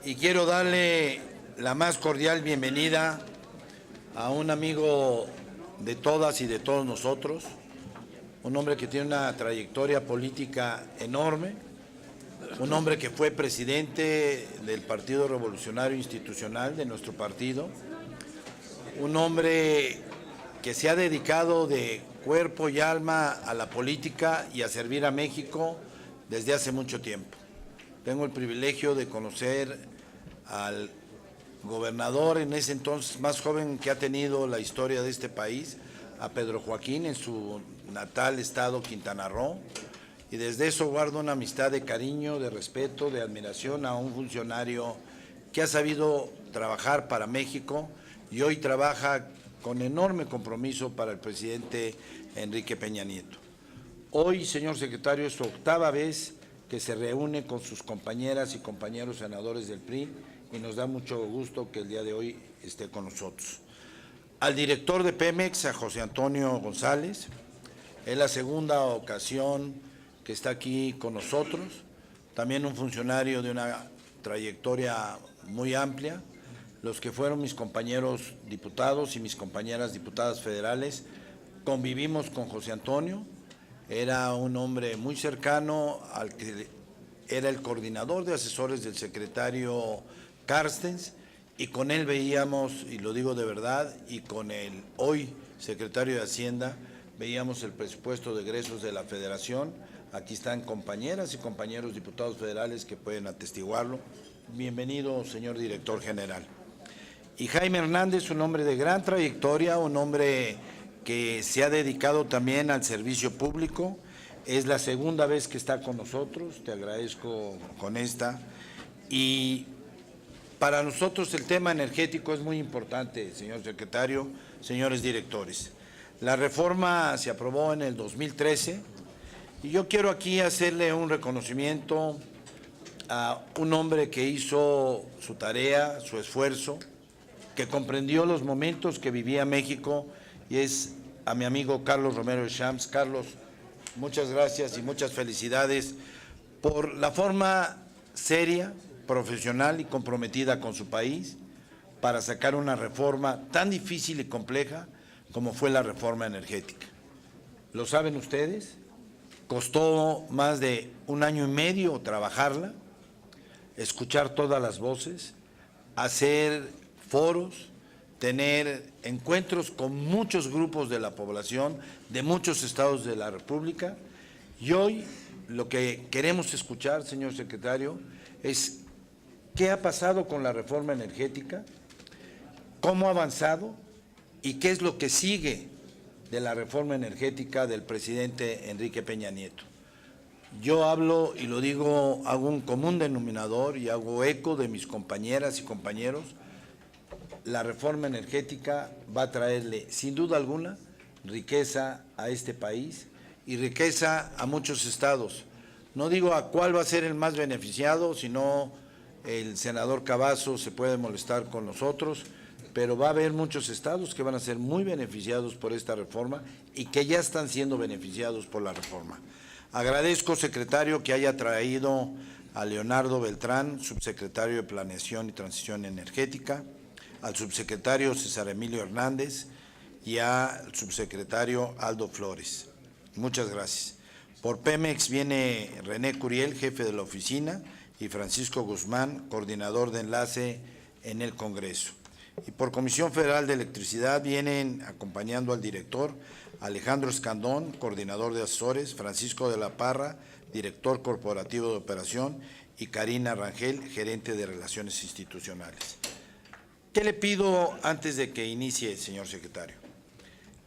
y quiero darle la más cordial bienvenida a un amigo de todas y de todos nosotros, un hombre que tiene una trayectoria política enorme, un hombre que fue presidente del Partido Revolucionario Institucional de nuestro partido, un hombre que se ha dedicado de cuerpo y alma a la política y a servir a México desde hace mucho tiempo. Tengo el privilegio de conocer al gobernador en ese entonces más joven que ha tenido la historia de este país, a Pedro Joaquín, en su natal estado Quintana Roo, y desde eso guardo una amistad de cariño, de respeto, de admiración a un funcionario que ha sabido trabajar para México y hoy trabaja con enorme compromiso para el presidente Enrique Peña Nieto. Hoy, señor secretario, es su octava vez que se reúne con sus compañeras y compañeros senadores del PRI y nos da mucho gusto que el día de hoy esté con nosotros. Al director de Pemex, a José Antonio González, es la segunda ocasión que está aquí con nosotros, también un funcionario de una trayectoria muy amplia, los que fueron mis compañeros diputados y mis compañeras diputadas federales, convivimos con José Antonio. Era un hombre muy cercano al que era el coordinador de asesores del secretario Carstens, y con él veíamos, y lo digo de verdad, y con el hoy secretario de Hacienda, veíamos el presupuesto de egresos de la Federación. Aquí están compañeras y compañeros diputados federales que pueden atestiguarlo. Bienvenido, señor director general. Y Jaime Hernández, un hombre de gran trayectoria, un hombre que se ha dedicado también al servicio público. Es la segunda vez que está con nosotros, te agradezco con esta. Y para nosotros el tema energético es muy importante, señor secretario, señores directores. La reforma se aprobó en el 2013 y yo quiero aquí hacerle un reconocimiento a un hombre que hizo su tarea, su esfuerzo, que comprendió los momentos que vivía México, y es a mi amigo Carlos Romero Champs. Carlos, muchas gracias y muchas felicidades por la forma seria, profesional y comprometida con su país para sacar una reforma tan difícil y compleja como fue la reforma energética. ¿Lo saben ustedes? Costó más de 1 año y medio trabajarla, escuchar todas las voces, hacer foros, tener encuentros con muchos grupos de la población, de muchos estados de la República, y hoy lo que queremos escuchar, señor secretario, es qué ha pasado con la reforma energética, cómo ha avanzado y qué es lo que sigue de la reforma energética del presidente Enrique Peña Nieto. Yo hablo y lo digo, hago un común denominador y hago eco de mis compañeras y compañeros. La reforma energética va a traerle, sin duda alguna, riqueza a este país y riqueza a muchos estados. No digo a cuál va a ser el más beneficiado, sino el senador Cavazos se puede molestar con nosotros, pero va a haber muchos estados que van a ser muy beneficiados por esta reforma y que ya están siendo beneficiados por la reforma. Agradezco, secretario, que haya traído a Leonardo Beltrán, subsecretario de Planeación y Transición Energética, al subsecretario César Emilio Hernández y al subsecretario Aldo Flores. Muchas gracias. Por Pemex viene René Curiel, jefe de la oficina, y Francisco Guzmán, coordinador de enlace en el Congreso. Y por Comisión Federal de Electricidad vienen acompañando al director Alejandro Escandón, coordinador de asesores, Francisco de la Parra, director corporativo de operación, y Karina Rangel, gerente de relaciones institucionales. ¿Qué le pido antes de que inicie, señor secretario?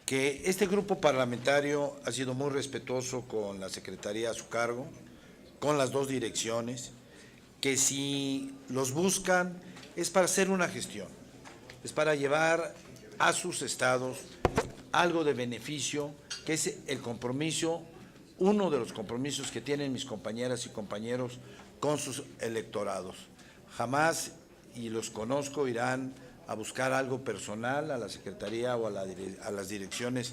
Que este grupo parlamentario ha sido muy respetuoso con la secretaría a su cargo, con las dos direcciones, que si los buscan es para hacer una gestión, es para llevar a sus estados algo de beneficio, que es el compromiso, uno de los compromisos que tienen mis compañeras y compañeros con sus electorados. Jamás, y los conozco, irán a buscar algo personal a la Secretaría o a las direcciones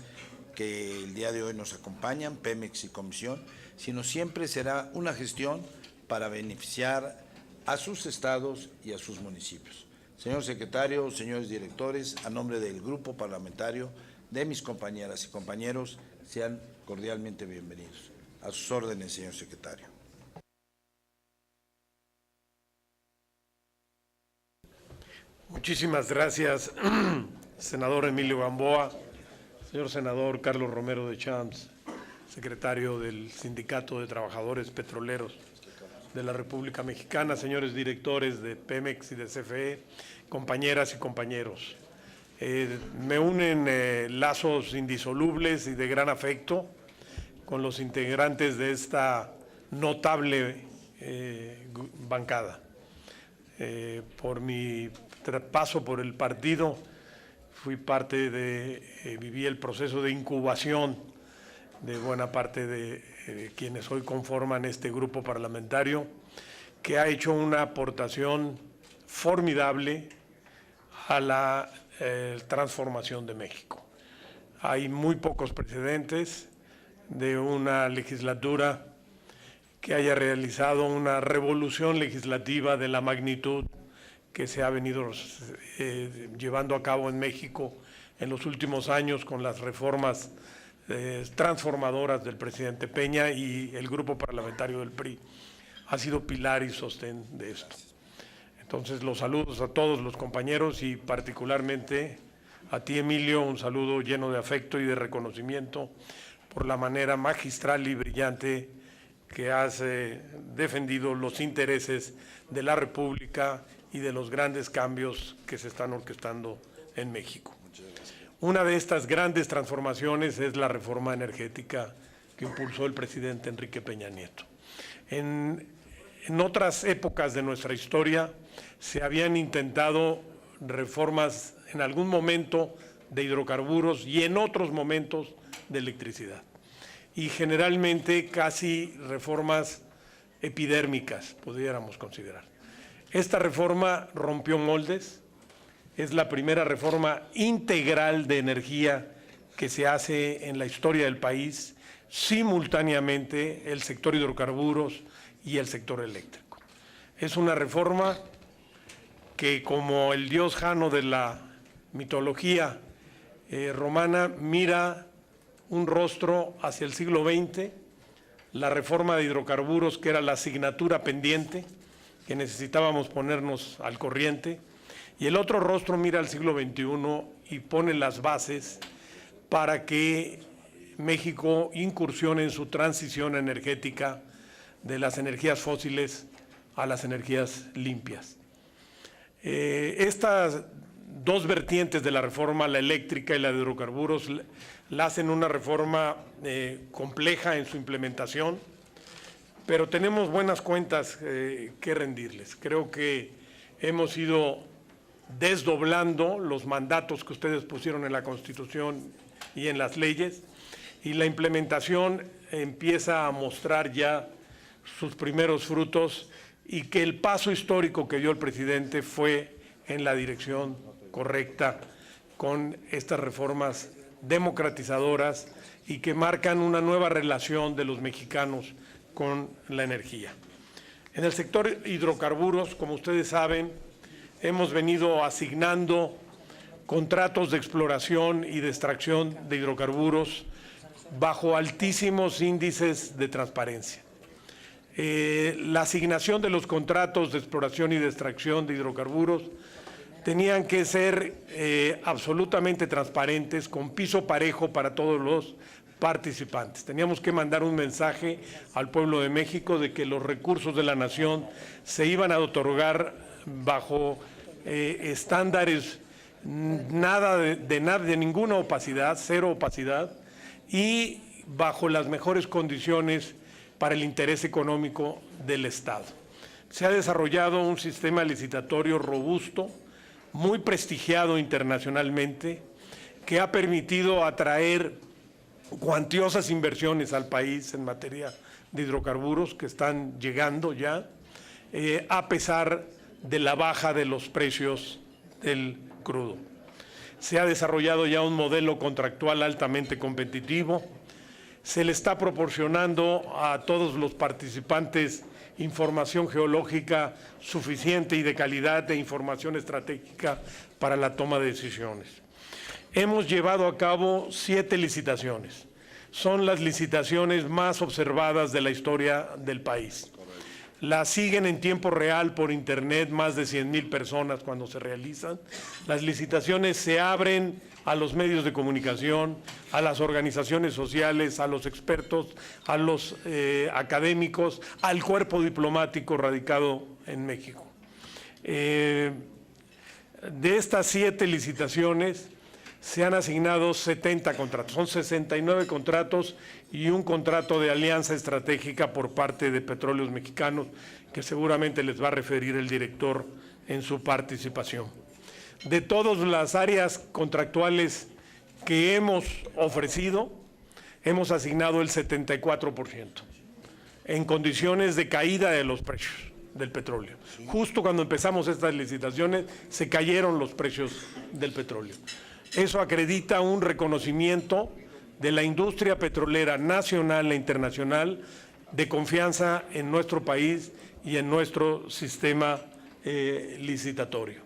que el día de hoy nos acompañan, Pemex y Comisión, sino siempre será una gestión para beneficiar a sus estados y a sus municipios. Señor secretario, señores directores, a nombre del grupo parlamentario, de mis compañeras y compañeros, sean cordialmente bienvenidos. A sus órdenes, señor secretario. Muchísimas gracias, senador Emilio Gamboa, señor senador Carlos Romero de Champs, secretario del Sindicato de Trabajadores Petroleros de la República Mexicana, señores directores de Pemex y de CFE, compañeras y compañeros. Me unen lazos indisolubles y de gran afecto con los integrantes de esta notable bancada. Por mi paso por el partido, viví el proceso de incubación de buena parte de quienes hoy conforman este grupo parlamentario, que ha hecho una aportación formidable a la transformación de México. Hay muy pocos precedentes de una legislatura que haya realizado una revolución legislativa de la magnitud que se ha venido llevando a cabo en México en los últimos años con las reformas transformadoras del presidente Peña, y el grupo parlamentario del PRI ha sido pilar y sostén de esto. Entonces, los saludos a todos los compañeros y particularmente a ti, Emilio, un saludo lleno de afecto y de reconocimiento por la manera magistral y brillante que has defendido los intereses de la República y de los grandes cambios que se están orquestando en México. Una de estas grandes transformaciones es la reforma energética que impulsó el presidente Enrique Peña Nieto. En otras épocas de nuestra historia se habían intentado reformas en algún momento de hidrocarburos y en otros momentos de electricidad. Y generalmente casi reformas epidérmicas, pudiéramos considerar. Esta reforma rompió moldes, es la primera reforma integral de energía que se hace en la historia del país, simultáneamente el sector hidrocarburos y el sector eléctrico. Es una reforma que, como el dios Jano de la mitología romana, mira un rostro hacia el siglo XX, la reforma de hidrocarburos, que era la asignatura pendiente, que necesitábamos ponernos al corriente, y el otro rostro mira al siglo XXI y pone las bases para que México incursione en su transición energética de las energías fósiles a las energías limpias. Estas dos vertientes de la reforma, la eléctrica y la de hidrocarburos, la hacen una reforma compleja en su implementación, pero tenemos buenas cuentas que rendirles. Creo que hemos ido desdoblando los mandatos que ustedes pusieron en la Constitución y en las leyes, y la implementación empieza a mostrar ya sus primeros frutos, y que el paso histórico que dio el presidente fue en la dirección correcta con estas reformas democratizadoras y que marcan una nueva relación de los mexicanos con la energía. En el sector hidrocarburos, como ustedes saben, hemos venido asignando contratos de exploración y de extracción de hidrocarburos bajo altísimos índices de transparencia. La asignación de los contratos de exploración y de extracción de hidrocarburos tenían que ser absolutamente transparentes, con piso parejo para todos los participantes. Teníamos que mandar un mensaje al pueblo de México de que los recursos de la nación se iban a otorgar bajo estándares de ninguna opacidad, cero opacidad, y bajo las mejores condiciones para el interés económico del Estado. Se ha desarrollado un sistema licitatorio robusto, muy prestigiado internacionalmente, que ha permitido atraer cuantiosas inversiones al país en materia de hidrocarburos que están llegando ya, a pesar de la baja de los precios del crudo. Se ha desarrollado ya un modelo contractual altamente competitivo. Se le está proporcionando a todos los participantes información geológica suficiente y de calidad de información estratégica para la toma de decisiones. Hemos llevado a cabo 7 licitaciones. Son las licitaciones más observadas de la historia del país. Las siguen en tiempo real por internet más de 100,000 personas cuando se realizan. Las licitaciones se abren a los medios de comunicación, a las organizaciones sociales, a los expertos, a los académicos, al cuerpo diplomático radicado en México. De estas 7 licitaciones se han asignado 70 contratos, son 69 contratos y un contrato de alianza estratégica por parte de Petróleos Mexicanos, que seguramente les va a referir el director en su participación. De todas las áreas contractuales que hemos ofrecido, hemos asignado el 74%, en condiciones de caída de los precios del petróleo. Justo cuando empezamos estas licitaciones, se cayeron los precios del petróleo. Eso acredita un reconocimiento de la industria petrolera nacional e internacional de confianza en nuestro país y en nuestro sistema licitatorio.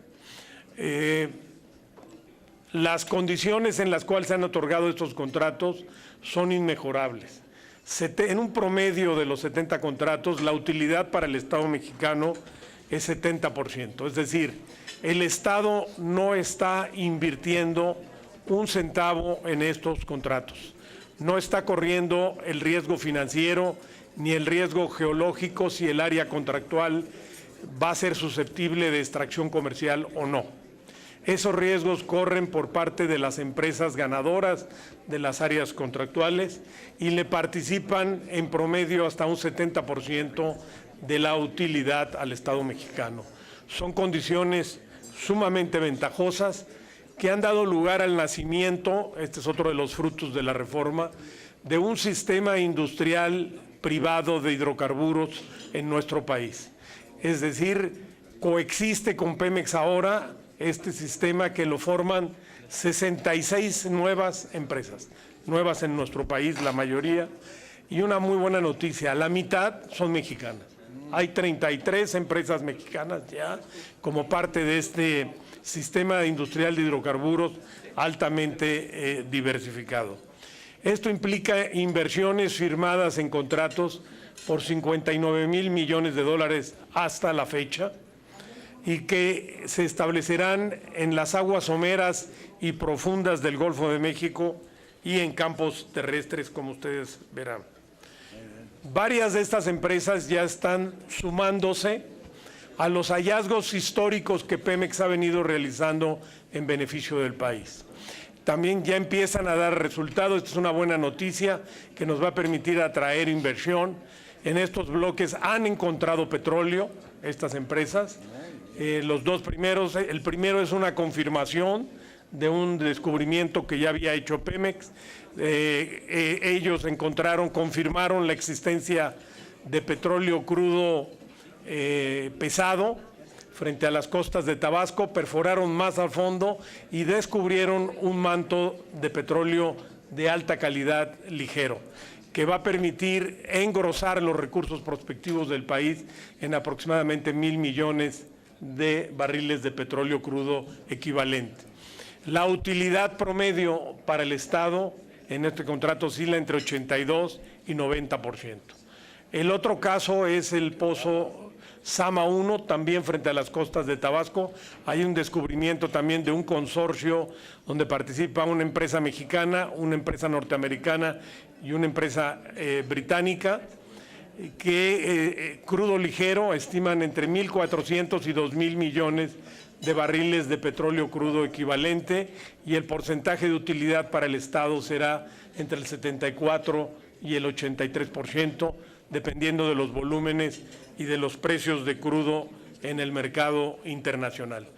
Las condiciones en las cuales se han otorgado estos contratos son inmejorables. En un promedio de los 70 contratos, la utilidad para el Estado mexicano es 70%, es decir, el Estado no está invirtiendo un centavo en estos contratos. No está corriendo el riesgo financiero ni el riesgo geológico si el área contractual va a ser susceptible de extracción comercial o no. Esos riesgos corren por parte de las empresas ganadoras de las áreas contractuales y le participan en promedio hasta un 70% de la utilidad al Estado mexicano. Son condiciones sumamente ventajosas que han dado lugar al nacimiento, este es otro de los frutos de la reforma, de un sistema industrial privado de hidrocarburos en nuestro país. Es decir, coexiste con Pemex ahora este sistema que lo forman 66 nuevas empresas, nuevas en nuestro país, la mayoría, y una muy buena noticia, la mitad son mexicanas. Hay 33 empresas mexicanas ya como parte de este sistema industrial de hidrocarburos altamente diversificado. Esto implica inversiones firmadas en contratos por 59,000 millones de dólares hasta la fecha y que se establecerán en las aguas someras y profundas del Golfo de México y en campos terrestres, como ustedes verán. Varias de estas empresas ya están sumándose a los hallazgos históricos que Pemex ha venido realizando en beneficio del país. También ya empiezan a dar resultados. Esta es una buena noticia que nos va a permitir atraer inversión. En estos bloques han encontrado petróleo, estas empresas. Los dos primeros, el primero es una confirmación de un descubrimiento que ya había hecho Pemex. Ellos confirmaron la existencia de petróleo crudo pesado frente a las costas de Tabasco, perforaron más al fondo y descubrieron un manto de petróleo de alta calidad ligero, que va a permitir engrosar los recursos prospectivos del país en aproximadamente 1,000 millones de barriles de petróleo crudo equivalente. La utilidad promedio para el Estado en este contrato oscila entre 82 y 90%. El otro caso es el pozo Zama 1, también frente a las costas de Tabasco. Hay un descubrimiento también de un consorcio donde participa una empresa mexicana, una empresa norteamericana y una empresa británica, que crudo ligero estiman entre 1,400 y 2,000 millones de barriles de petróleo crudo equivalente, y el porcentaje de utilidad para el Estado será entre el 74 y el 83%, dependiendo de los volúmenes y de los precios de crudo en el mercado internacional.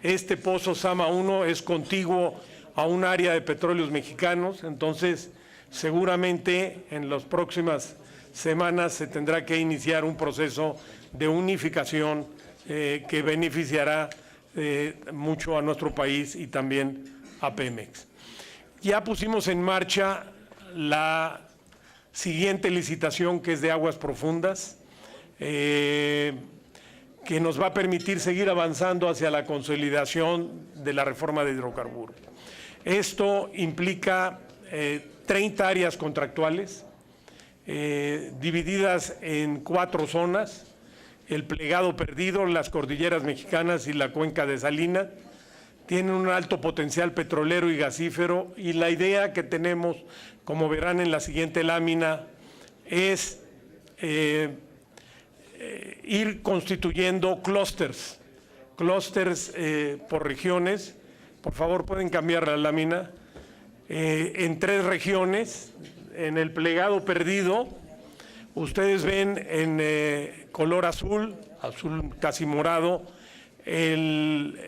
Este pozo Zama 1 es contiguo a un área de petróleos mexicanos, entonces seguramente en las próximas semanas se tendrá que iniciar un proceso de unificación que beneficiará mucho a nuestro país y también a Pemex. Ya pusimos en marcha la siguiente licitación, que es de aguas profundas. que nos va a permitir seguir avanzando hacia la consolidación de la reforma de hidrocarburos. Esto implica 30 áreas contractuales divididas en 4 zonas: el Plegado Perdido, las Cordilleras Mexicanas y la Cuenca de Salinas. Tienen un alto potencial petrolero y gasífero, y la idea que tenemos, como verán en la siguiente lámina, es ir constituyendo clústeres por regiones. Por favor, pueden cambiar la lámina. En 3 regiones. En el Plegado Perdido, ustedes ven en color azul casi morado,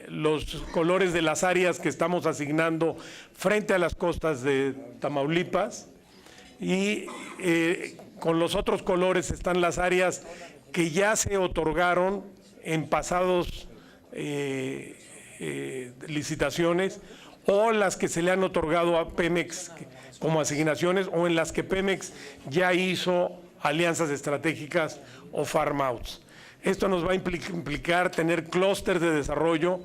los colores de las áreas que estamos asignando frente a las costas de Tamaulipas, y con los otros colores están las áreas que ya se otorgaron en pasados licitaciones, o las que se le han otorgado a Pemex como asignaciones, o en las que Pemex ya hizo alianzas estratégicas o farm-outs. Esto nos va a implicar tener clústeres de desarrollo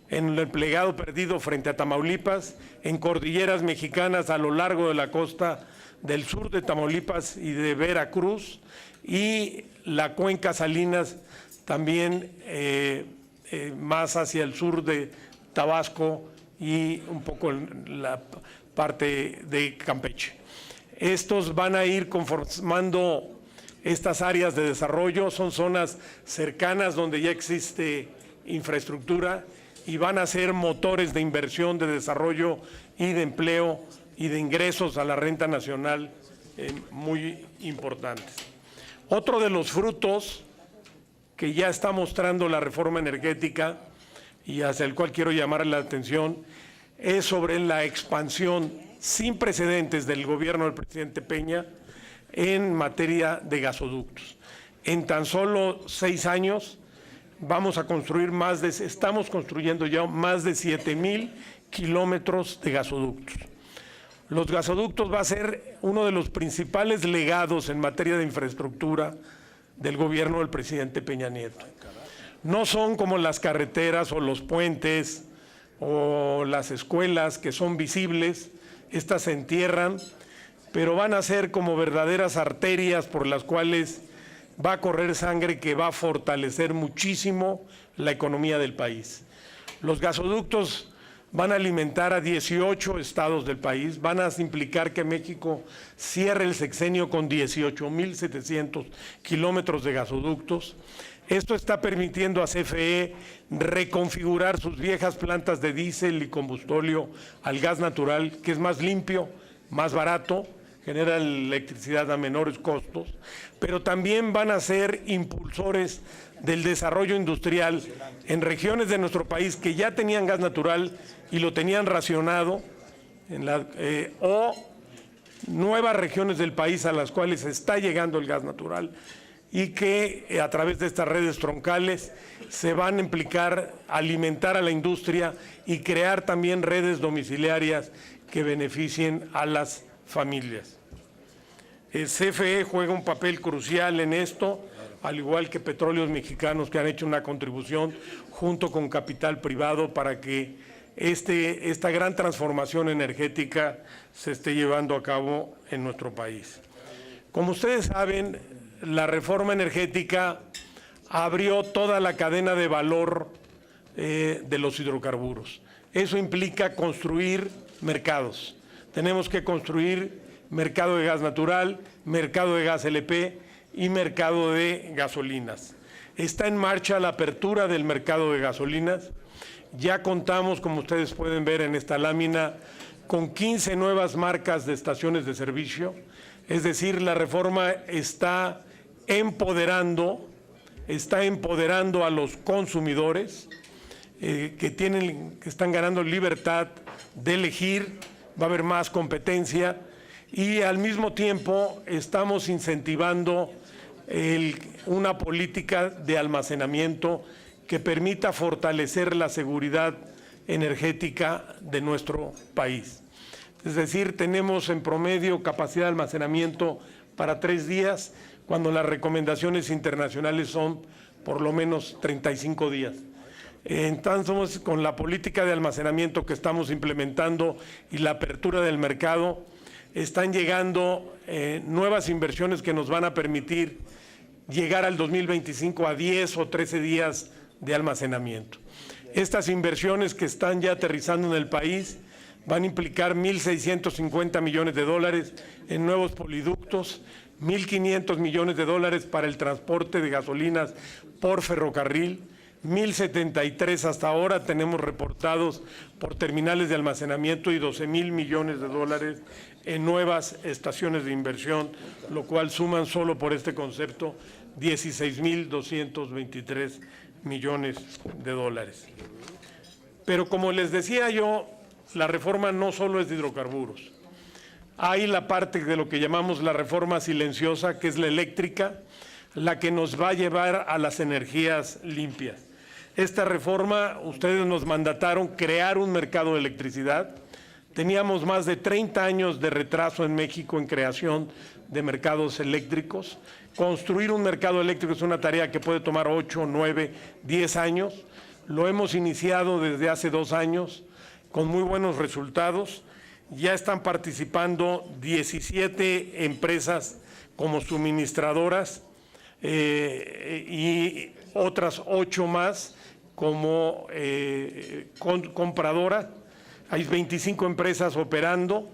en el Plegado Perdido frente a Tamaulipas, en cordilleras mexicanas a lo largo de la costa del sur de Tamaulipas y de Veracruz, y la Cuenca Salinas también más hacia el sur de Tabasco y un poco en la parte de Campeche. Estos van a ir conformando estas áreas de desarrollo. Son zonas cercanas donde ya existe infraestructura y van a ser motores de inversión, de desarrollo y de empleo y de ingresos a la renta nacional muy importantes. Otro de los frutos que ya está mostrando la reforma energética y hacia el cual quiero llamar la atención es sobre la expansión sin precedentes del gobierno del presidente Peña en materia de gasoductos. En tan solo 6 años estamos construyendo ya más de 7,000 kilómetros de gasoductos. Los gasoductos va a ser uno de los principales legados en materia de infraestructura del gobierno del presidente Peña Nieto. No son como las carreteras o los puentes o las escuelas, que son visibles. Estas se entierran, pero van a ser como verdaderas arterias por las cuales va a correr sangre, que va a fortalecer muchísimo la economía del país. Los gasoductos van a alimentar a 18 estados del país, van a implicar que México cierre el sexenio con 18,700 kilómetros de gasoductos. Esto está permitiendo a CFE reconfigurar sus viejas plantas de diésel y combustóleo al gas natural, que es más limpio, más barato, genera electricidad a menores costos, pero también van a ser impulsores del desarrollo industrial en regiones de nuestro país que ya tenían gas natural y lo tenían racionado, o nuevas regiones del país a las cuales está llegando el gas natural, y que a través de estas redes troncales se van a implicar alimentar a la industria y crear también redes domiciliarias que beneficien a las familias. El CFE juega un papel crucial en esto, al igual que Petróleos Mexicanos, que han hecho una contribución junto con capital privado para que esta gran transformación energética se esté llevando a cabo en nuestro país. Como ustedes saben, la reforma energética abrió toda la cadena de valor de los hidrocarburos. Eso implica construir mercados. Tenemos que construir mercado de gas natural, mercado de gas LP y mercado de gasolinas. Está en marcha la apertura del mercado de gasolinas. Ya contamos, como ustedes pueden ver en esta lámina, con 15 nuevas marcas de estaciones de servicio. Es decir, la reforma está empoderando a los consumidores que están ganando libertad de elegir. Va a haber más competencia y al mismo tiempo estamos incentivando una política de almacenamiento que permita fortalecer la seguridad energética de nuestro país. Es decir, tenemos en promedio capacidad de almacenamiento para 3 días, cuando las recomendaciones internacionales son por lo menos 35 días. Entonces, con la política de almacenamiento que estamos implementando y la apertura del mercado, están llegando nuevas inversiones que nos van a permitir llegar al 2025 a 10 o 13 días de almacenamiento. Estas inversiones que están ya aterrizando en el país van a implicar 1.650 millones de dólares en nuevos poliductos, 1.500 millones de dólares para el transporte de gasolinas por ferrocarril, 1.073 hasta ahora tenemos reportados por terminales de almacenamiento y 12.000 millones de dólares en nuevas estaciones de inversión, lo cual suman solo por este concepto 16.223 millones de dólares. Pero como les decía yo, la reforma no solo es de hidrocarburos. Hay la parte de lo que llamamos la reforma silenciosa, que es la eléctrica, la que nos va a llevar a las energías limpias. Esta reforma, ustedes nos mandataron crear un mercado de electricidad. Teníamos más de 30 años de retraso en México en creación de mercados eléctricos. Construir un mercado eléctrico es una tarea que puede tomar 8, 9, 10 años. Lo hemos iniciado desde hace 2 años con muy buenos resultados. Ya están participando 17 empresas como suministradoras y otras 8 más como compradora. Hay 25 empresas operando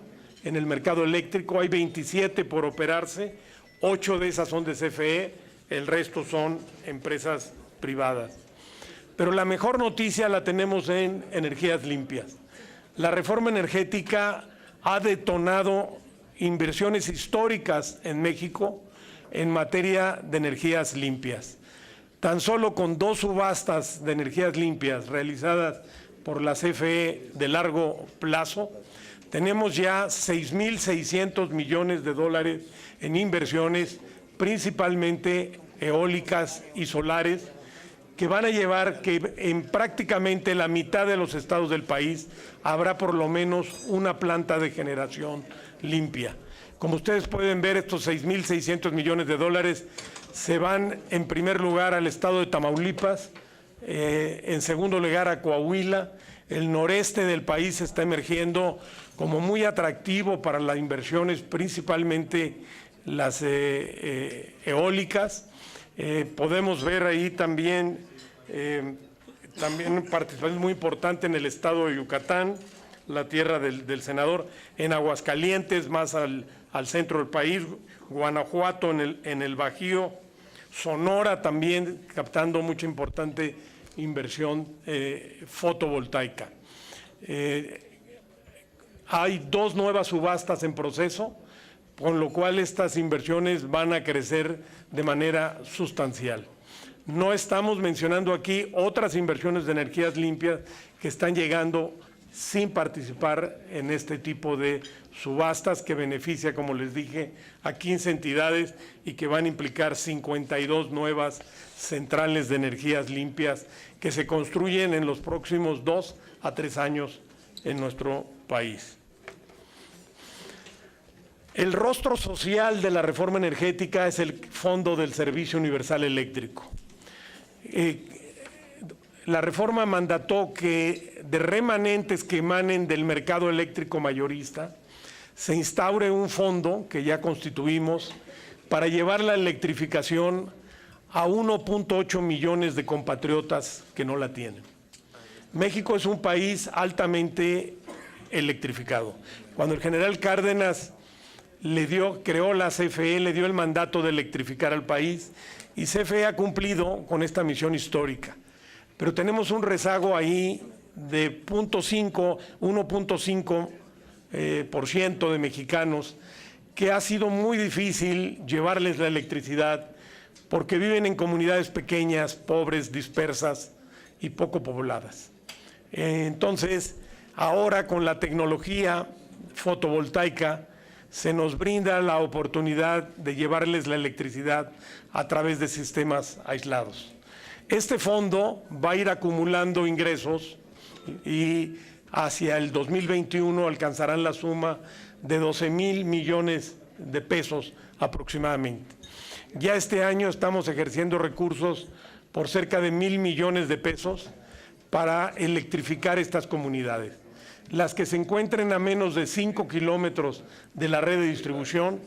en el mercado eléctrico, hay 27 por operarse, 8 de esas son de CFE, el resto son empresas privadas. Pero la mejor noticia la tenemos en energías limpias. La reforma energética ha detonado inversiones históricas en México en materia de energías limpias. Tan solo con 2 subastas de energías limpias realizadas por la CFE de largo plazo, tenemos ya 6.600 millones de dólares en inversiones, principalmente eólicas y solares, que van a llevar que en prácticamente la mitad de los estados del país habrá por lo menos una planta de generación limpia. Como ustedes pueden ver, estos 6.600 millones de dólares se van en primer lugar al estado de Tamaulipas, en segundo lugar a Coahuila. El noreste del país está emergiendo como muy atractivo para las inversiones, principalmente las eólicas. Podemos ver ahí también participación muy importante en el estado de Yucatán, la tierra del senador, en Aguascalientes, más al centro del país, Guanajuato en el Bajío, Sonora también captando mucha importante inversión fotovoltaica. Hay 2 nuevas subastas en proceso, con lo cual estas inversiones van a crecer de manera sustancial. No estamos mencionando aquí otras inversiones de energías limpias que están llegando sin participar en este tipo de subastas que beneficia, como les dije, a 15 entidades y que van a implicar 52 nuevas centrales de energías limpias que se construyen en los próximos 2 a 3 años en nuestro país. El rostro social de la reforma energética es el Fondo del Servicio Universal Eléctrico. La reforma mandató que de remanentes que emanen del mercado eléctrico mayorista se instaure un fondo que ya constituimos para llevar la electrificación a 1.8 millones de compatriotas que no la tienen. México es un país altamente electrificado. Cuando el general Cárdenas creó la CFE, le dio el mandato de electrificar al país y CFE ha cumplido con esta misión histórica. Pero tenemos un rezago ahí de 1.5% de mexicanos que ha sido muy difícil llevarles la electricidad porque viven en comunidades pequeñas, pobres, dispersas y poco pobladas. Entonces, ahora con la tecnología fotovoltaica se nos brinda la oportunidad de llevarles la electricidad a través de sistemas aislados. Este fondo va a ir acumulando ingresos y hacia el 2021 alcanzarán la suma de 12,000 millones de pesos aproximadamente. Ya este año estamos ejerciendo recursos por cerca de 1,000 millones de pesos para electrificar estas comunidades. Las que se encuentren a menos de 5 kilómetros de la red de distribución,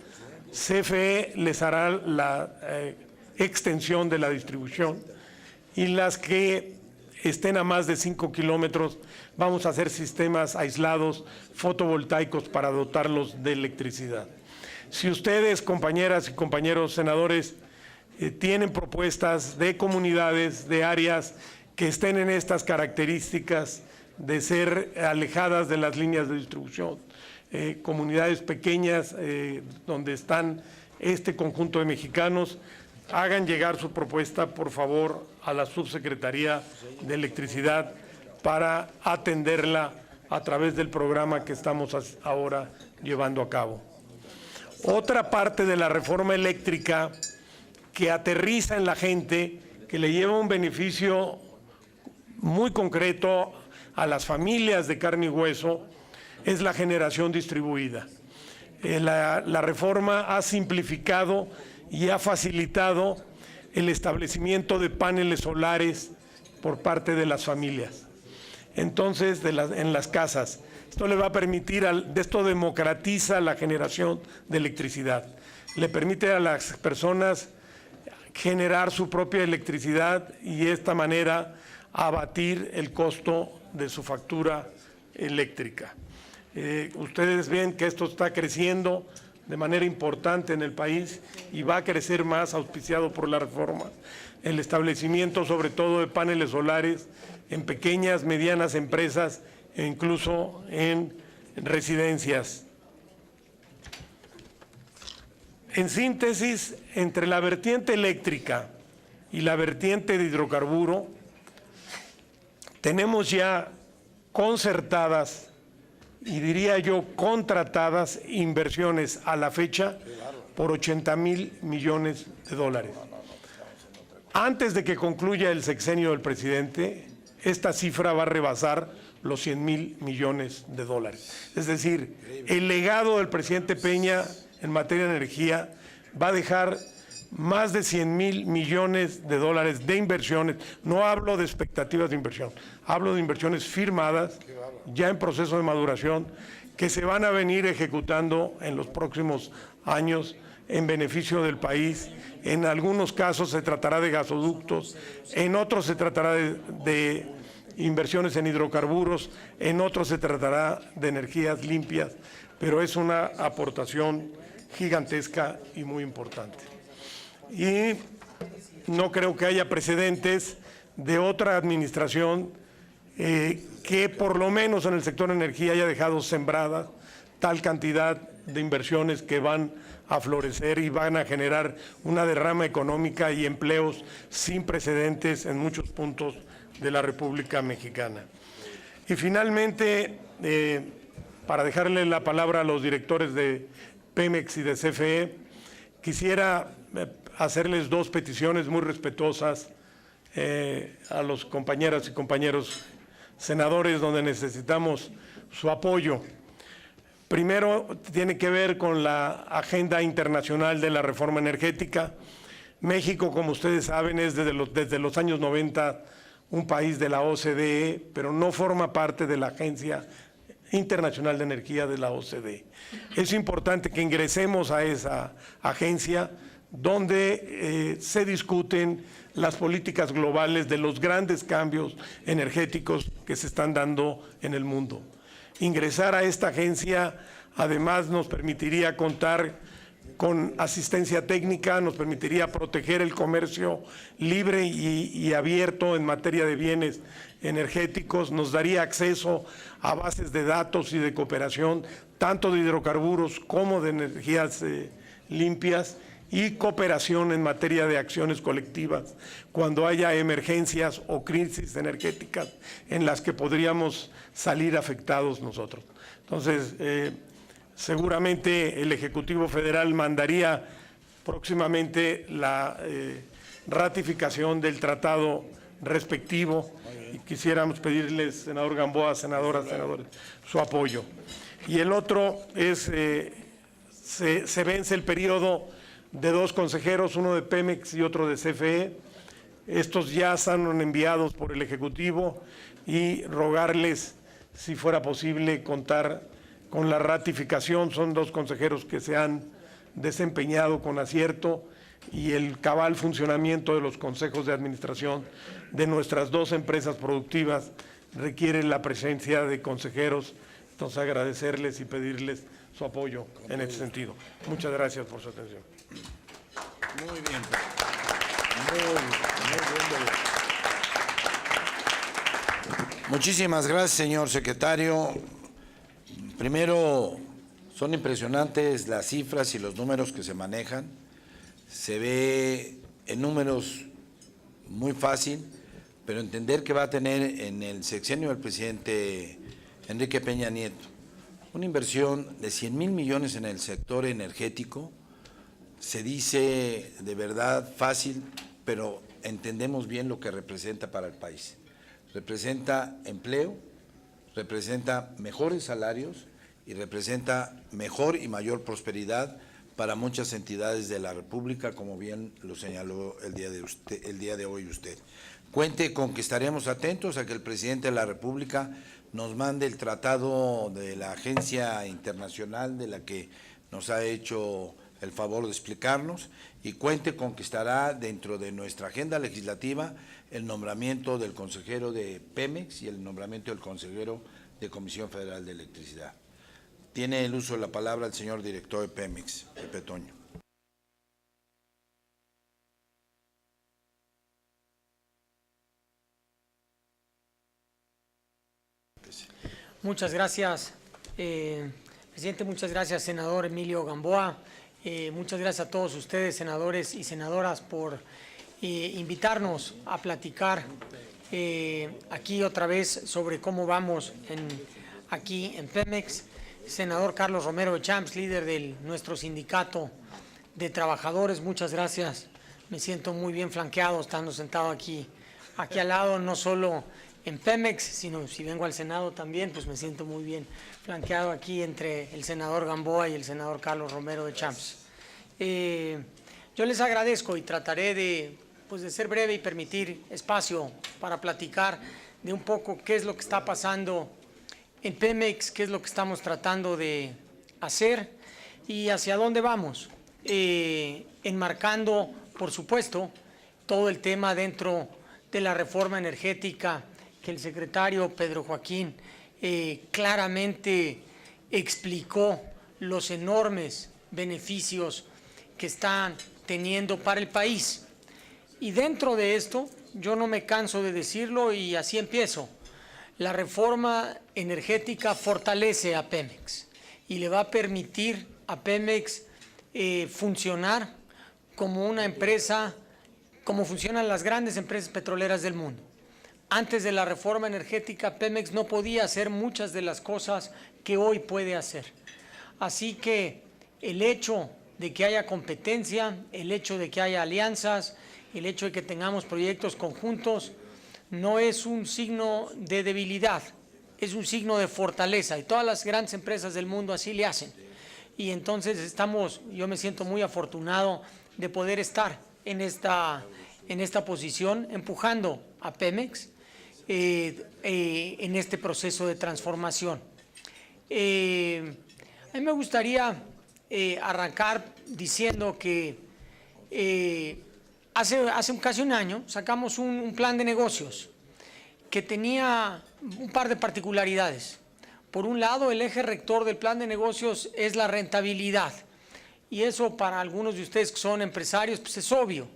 CFE les hará la extensión de la distribución, y las que estén a más de 5 kilómetros vamos a hacer sistemas aislados fotovoltaicos para dotarlos de electricidad. Si ustedes, compañeras y compañeros senadores, tienen propuestas de comunidades, de áreas que estén en estas características de ser alejadas de las líneas de distribución, comunidades pequeñas donde están este conjunto de mexicanos, hagan llegar su propuesta, por favor, a la Subsecretaría de Electricidad para atenderla a través del programa que estamos ahora llevando a cabo. Otra parte de la reforma eléctrica que aterriza en la gente, que le lleva un beneficio muy concreto a las familias de carne y hueso, es la generación distribuida. La reforma ha simplificado y ha facilitado el establecimiento de paneles solares por parte de las familias. Entonces, en las casas. Esto le va a permitir, esto democratiza la generación de electricidad. Le permite a las personas generar su propia electricidad y de esta manera abatir el costo de su factura eléctrica. Ustedes ven que esto está creciendo de manera importante en el país y va a crecer más, auspiciado por la reforma. El establecimiento sobre todo de paneles solares en pequeñas, medianas empresas e incluso en residencias. En síntesis, entre la vertiente eléctrica y la vertiente de hidrocarburo, tenemos ya concertadas y diría yo contratadas inversiones a la fecha por 80,000 millones de dólares. Antes de que concluya el sexenio del presidente, esta cifra va a rebasar los 100,000 millones de dólares. Es decir, el legado del presidente Peña en materia de energía va a dejar más de 100,000 millones de dólares de inversiones. No hablo de expectativas de inversión, hablo de inversiones firmadas, ya en proceso de maduración, que se van a venir ejecutando en los próximos años en beneficio del país. En algunos casos se tratará de gasoductos, en otros se tratará de inversiones en hidrocarburos, en otros se tratará de energías limpias, pero es una aportación gigantesca y muy importante. Y no creo que haya precedentes de otra administración que por lo menos en el sector energía haya dejado sembrada tal cantidad de inversiones que van a florecer y van a generar una derrama económica y empleos sin precedentes en muchos puntos de la República Mexicana. Y finalmente, para dejarle la palabra a los directores de Pemex y de CFE, quisiera hacerles dos peticiones muy respetuosas a los compañeras y compañeros senadores, donde necesitamos su apoyo. Primero, tiene que ver con la agenda internacional de la reforma energética. México, como ustedes saben, es desde los años 90 un país de la OCDE, pero no forma parte de la Agencia Internacional de Energía de la OCDE. Es importante que ingresemos a esa agencia donde se discuten las políticas globales de los grandes cambios energéticos que se están dando en el mundo. Ingresar a esta agencia además nos permitiría contar con asistencia técnica, nos permitiría proteger el comercio libre y abierto en materia de bienes energéticos, nos daría acceso a bases de datos y de cooperación, tanto de hidrocarburos como de energías limpias, y cooperación en materia de acciones colectivas cuando haya emergencias o crisis energéticas en las que podríamos salir afectados nosotros. Entonces, seguramente el Ejecutivo Federal mandaría próximamente la ratificación del tratado respectivo y quisiéramos pedirles, senador Gamboa, senadoras, senadores, su apoyo. Y el otro es, se vence el periodo de 2 consejeros, uno de Pemex y otro de CFE. Estos ya están enviados por el Ejecutivo y rogarles, si fuera posible, contar con la ratificación. Son 2 consejeros que se han desempeñado con acierto, y el cabal funcionamiento de los consejos de administración de nuestras 2 empresas productivas requiere la presencia de consejeros. Entonces, agradecerles y pedirles su apoyo en este sentido. Muchas gracias por su atención. Muy bien. Muy bien. Muchísimas gracias, señor secretario. Primero, son impresionantes las cifras y los números que se manejan. Se ve en números muy fácil, pero entender que va a tener en el sexenio del presidente Enrique Peña Nieto una inversión de 100,000 millones en el sector energético, se dice de verdad fácil, pero entendemos bien lo que representa para el país. Representa empleo, representa mejores salarios y representa mejor y mayor prosperidad para muchas entidades de la República, como bien lo señaló el día de hoy usted. Cuente con que estaremos atentos a que el presidente de la República nos mande el tratado de la agencia internacional de la que nos ha hecho el favor de explicarnos, y cuente con que estará dentro de nuestra agenda legislativa el nombramiento del consejero de Pemex y el nombramiento del consejero de Comisión Federal de Electricidad. Tiene el uso de la palabra el señor director de Pemex, Pepe Toño. Muchas gracias, presidente. Muchas gracias, senador Emilio Gamboa. Muchas gracias a todos ustedes, senadores y senadoras, por invitarnos a platicar aquí otra vez sobre cómo vamos aquí en Pemex. Senador Carlos Romero de Champs, líder de nuestro sindicato de trabajadores, muchas gracias. Me siento muy bien flanqueado estando sentado aquí al lado, no solo en Pemex, sino si vengo al Senado también, pues me siento muy bien flanqueado aquí entre el senador Gamboa y el senador Carlos Romero de Champs. Yo les agradezco y trataré de ser breve y permitir espacio para platicar de un poco qué es lo que está pasando en Pemex, qué es lo que estamos tratando de hacer y hacia dónde vamos, enmarcando, por supuesto, todo el tema dentro de la reforma energética que el secretario Pedro Joaquín claramente explicó los enormes beneficios que están teniendo para el país. Y dentro de esto, yo no me canso de decirlo y así empiezo. La reforma energética fortalece a Pemex y le va a permitir a Pemex funcionar como una empresa, como funcionan las grandes empresas petroleras del mundo. Antes de la reforma energética, Pemex no podía hacer muchas de las cosas que hoy puede hacer. Así que el hecho de que haya competencia, el hecho de que haya alianzas, el hecho de que tengamos proyectos conjuntos, no es un signo de debilidad, es un signo de fortaleza, y todas las grandes empresas del mundo así le hacen. Y entonces yo me siento muy afortunado de poder estar en esta posición, empujando a Pemex en este proceso de transformación. A mí me gustaría arrancar diciendo que hace casi un año sacamos un plan de negocios que tenía un par de particularidades. Por un lado, el eje rector del plan de negocios es la rentabilidad, y eso para algunos de ustedes que son empresarios pues es obvio,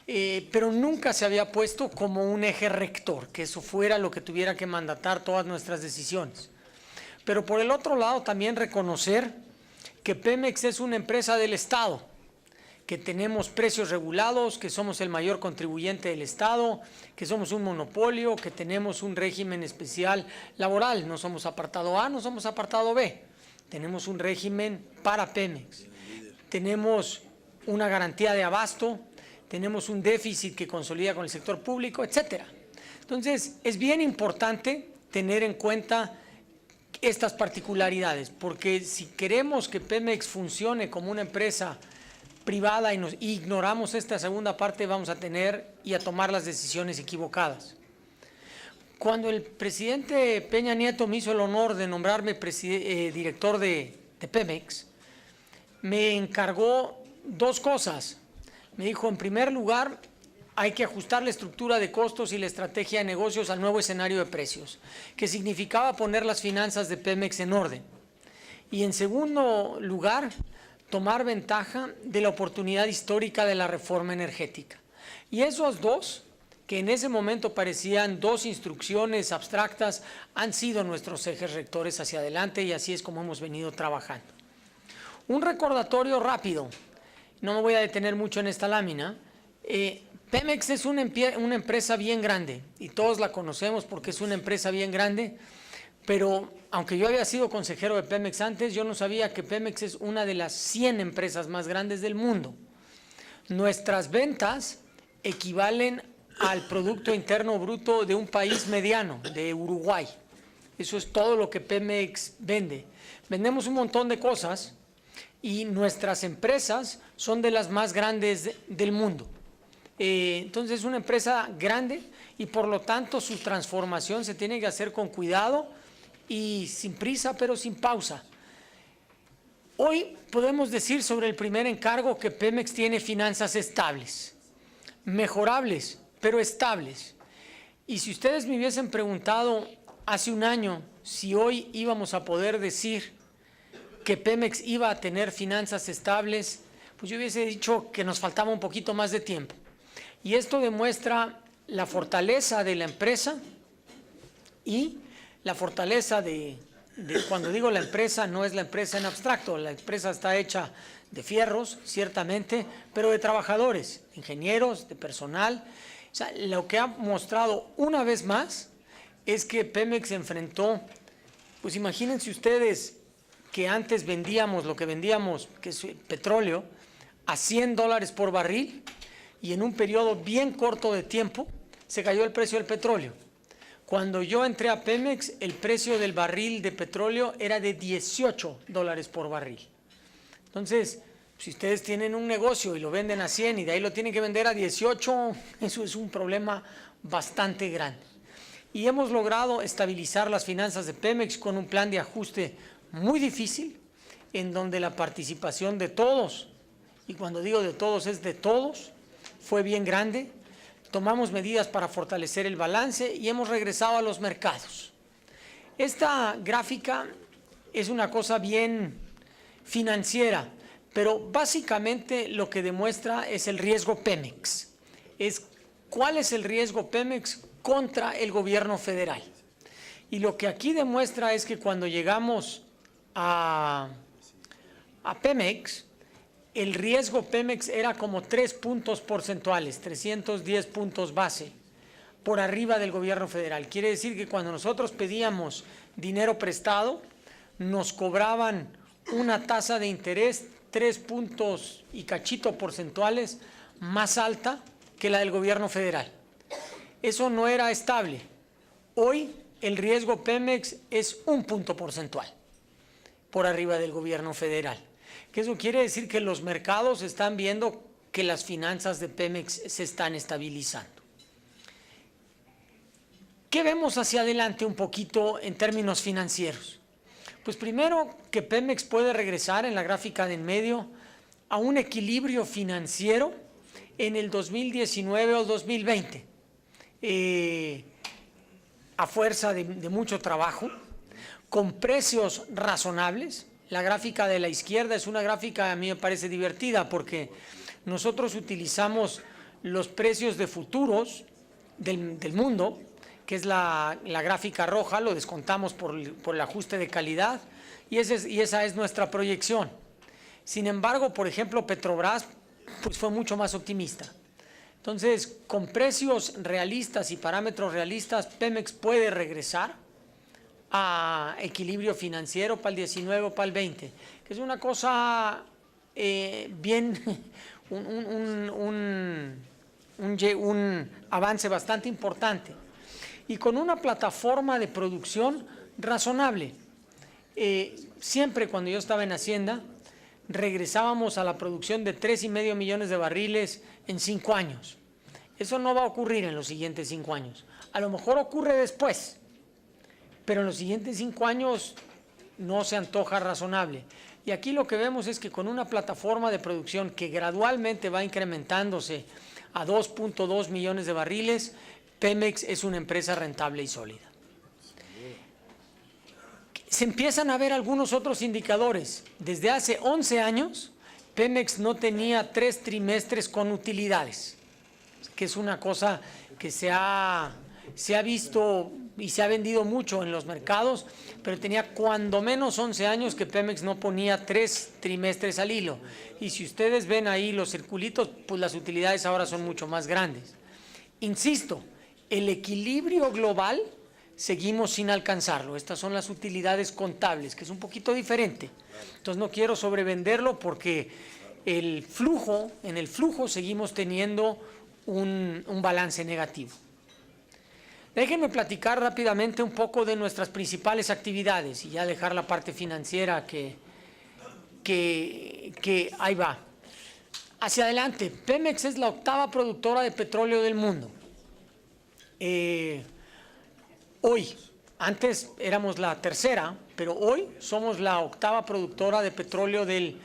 pero nunca se había puesto como un eje rector, que eso fuera lo que tuviera que mandatar todas nuestras decisiones. Pero por el otro lado, también reconocer que Pemex es una empresa del Estado, que tenemos precios regulados, que somos el mayor contribuyente del Estado, que somos un monopolio, que tenemos un régimen especial laboral, no somos apartado A, no somos apartado B, tenemos un régimen para Pemex, tenemos una garantía de abasto, tenemos un déficit que consolida con el sector público, etcétera. Entonces, es bien importante tener en cuenta estas particularidades, porque si queremos que Pemex funcione como una empresa privada y nos ignoramos esta segunda parte, vamos a tener y a tomar las decisiones equivocadas. Cuando el presidente Peña Nieto me hizo el honor de nombrarme director de Pemex, me encargó dos cosas. Me dijo, en primer lugar, hay que ajustar la estructura de costos y la estrategia de negocios al nuevo escenario de precios, que significaba poner las finanzas de Pemex en orden. Y en segundo lugar, tomar ventaja de la oportunidad histórica de la reforma energética. Y esos dos, que en ese momento parecían dos instrucciones abstractas, han sido nuestros ejes rectores hacia adelante y así es como hemos venido trabajando. Un recordatorio rápido, no me voy a detener mucho en esta lámina. Pemex es una empresa bien grande y todos la conocemos porque es una empresa bien grande, pero aunque yo había sido consejero de Pemex antes, yo no sabía que Pemex es una de las 100 empresas más grandes del mundo. Nuestras ventas equivalen al Producto Interno Bruto de un país mediano, de Uruguay. Eso es todo lo que Pemex vende. Vendemos un montón de cosas y nuestras empresas son de las más grandes del mundo. Entonces es una empresa grande y por lo tanto su transformación se tiene que hacer con cuidado y sin prisa pero sin pausa. Hoy podemos decir sobre el primer encargo que Pemex tiene finanzas estables, mejorables pero estables. Y si ustedes me hubiesen preguntado hace un año si hoy íbamos a poder decir que Pemex iba a tener finanzas estables, pues yo hubiese dicho que nos faltaba un poquito más de tiempo. Y esto demuestra la fortaleza de la empresa y la fortaleza cuando digo la empresa, no es la empresa en abstracto, la empresa está hecha de fierros, ciertamente, pero de trabajadores, de ingenieros, de personal. O sea, lo que ha mostrado una vez más es que Pemex enfrentó, pues imagínense ustedes que antes vendíamos lo que vendíamos, que es petróleo, a $100 por barril, y en un periodo bien corto de tiempo se cayó el precio del petróleo. Cuando yo entré a Pemex, el precio del barril de petróleo era de $18 por barril. Entonces, si ustedes tienen un negocio y lo venden a 100 y de ahí lo tienen que vender a 18, eso es un problema bastante grande. Y hemos logrado estabilizar las finanzas de Pemex con un plan de ajuste muy difícil, en donde la participación de todos, y cuando digo de todos es de todos, fue bien grande. Tomamos medidas para fortalecer el balance y hemos regresado a los mercados. Esta gráfica es una cosa bien financiera, pero básicamente lo que demuestra es el riesgo Pemex. ¿Cuál es el riesgo Pemex contra el gobierno federal? Y lo que aquí demuestra es que cuando llegamos a Pemex, el riesgo Pemex era como 3 puntos porcentuales, 310 puntos base, por arriba del gobierno federal. Quiere decir que cuando nosotros pedíamos dinero prestado, nos cobraban una tasa de interés 3 puntos y cachito porcentuales más alta que la del gobierno federal. Eso no era estable. Hoy el riesgo Pemex es 1 punto porcentual por arriba del gobierno federal. Que eso quiere decir que los mercados están viendo que las finanzas de Pemex se están estabilizando. ¿Qué vemos hacia adelante un poquito en términos financieros? Pues primero que Pemex puede regresar en la gráfica de en medio a un equilibrio financiero en el 2019 o 2020, a fuerza de mucho trabajo, con precios razonables. La gráfica de la izquierda es una gráfica, a mí me parece divertida, porque nosotros utilizamos los precios de futuros del mundo, que es la gráfica roja, lo descontamos por el ajuste de calidad, y esa es nuestra proyección. Sin embargo, por ejemplo, Petrobras pues fue mucho más optimista. Entonces, con precios realistas y parámetros realistas, Pemex puede regresar a equilibrio financiero para el 19 o para el 20, que es una cosa bien, un avance bastante importante, y con una plataforma de producción razonable. Siempre cuando yo estaba en Hacienda, regresábamos a la producción de 3,5 millones de barriles en 5 años. Eso no va a ocurrir en los siguientes 5 años. A lo mejor ocurre después, pero en los siguientes 5 años no se antoja razonable. Y aquí lo que vemos es que con una plataforma de producción que gradualmente va incrementándose a 2.2 millones de barriles, Pemex es una empresa rentable y sólida. Se empiezan a ver algunos otros indicadores. Desde hace 11 años, Pemex no tenía 3 trimestres con utilidades, que es una cosa que se ha visto y se ha vendido mucho en los mercados, pero tenía cuando menos 11 años que Pemex no ponía 3 trimestres al hilo. Y si ustedes ven ahí los circulitos, pues las utilidades ahora son mucho más grandes. Insisto, el equilibrio global seguimos sin alcanzarlo. Estas son las utilidades contables, que es un poquito diferente. Entonces no quiero sobrevenderlo porque en el flujo seguimos teniendo un balance negativo. Déjenme platicar rápidamente un poco de nuestras principales actividades y ya dejar la parte financiera que ahí va. Hacia adelante, Pemex es la 8ª productora de petróleo del mundo. Hoy, antes éramos la 3ª, pero hoy somos la 8ª productora de petróleo del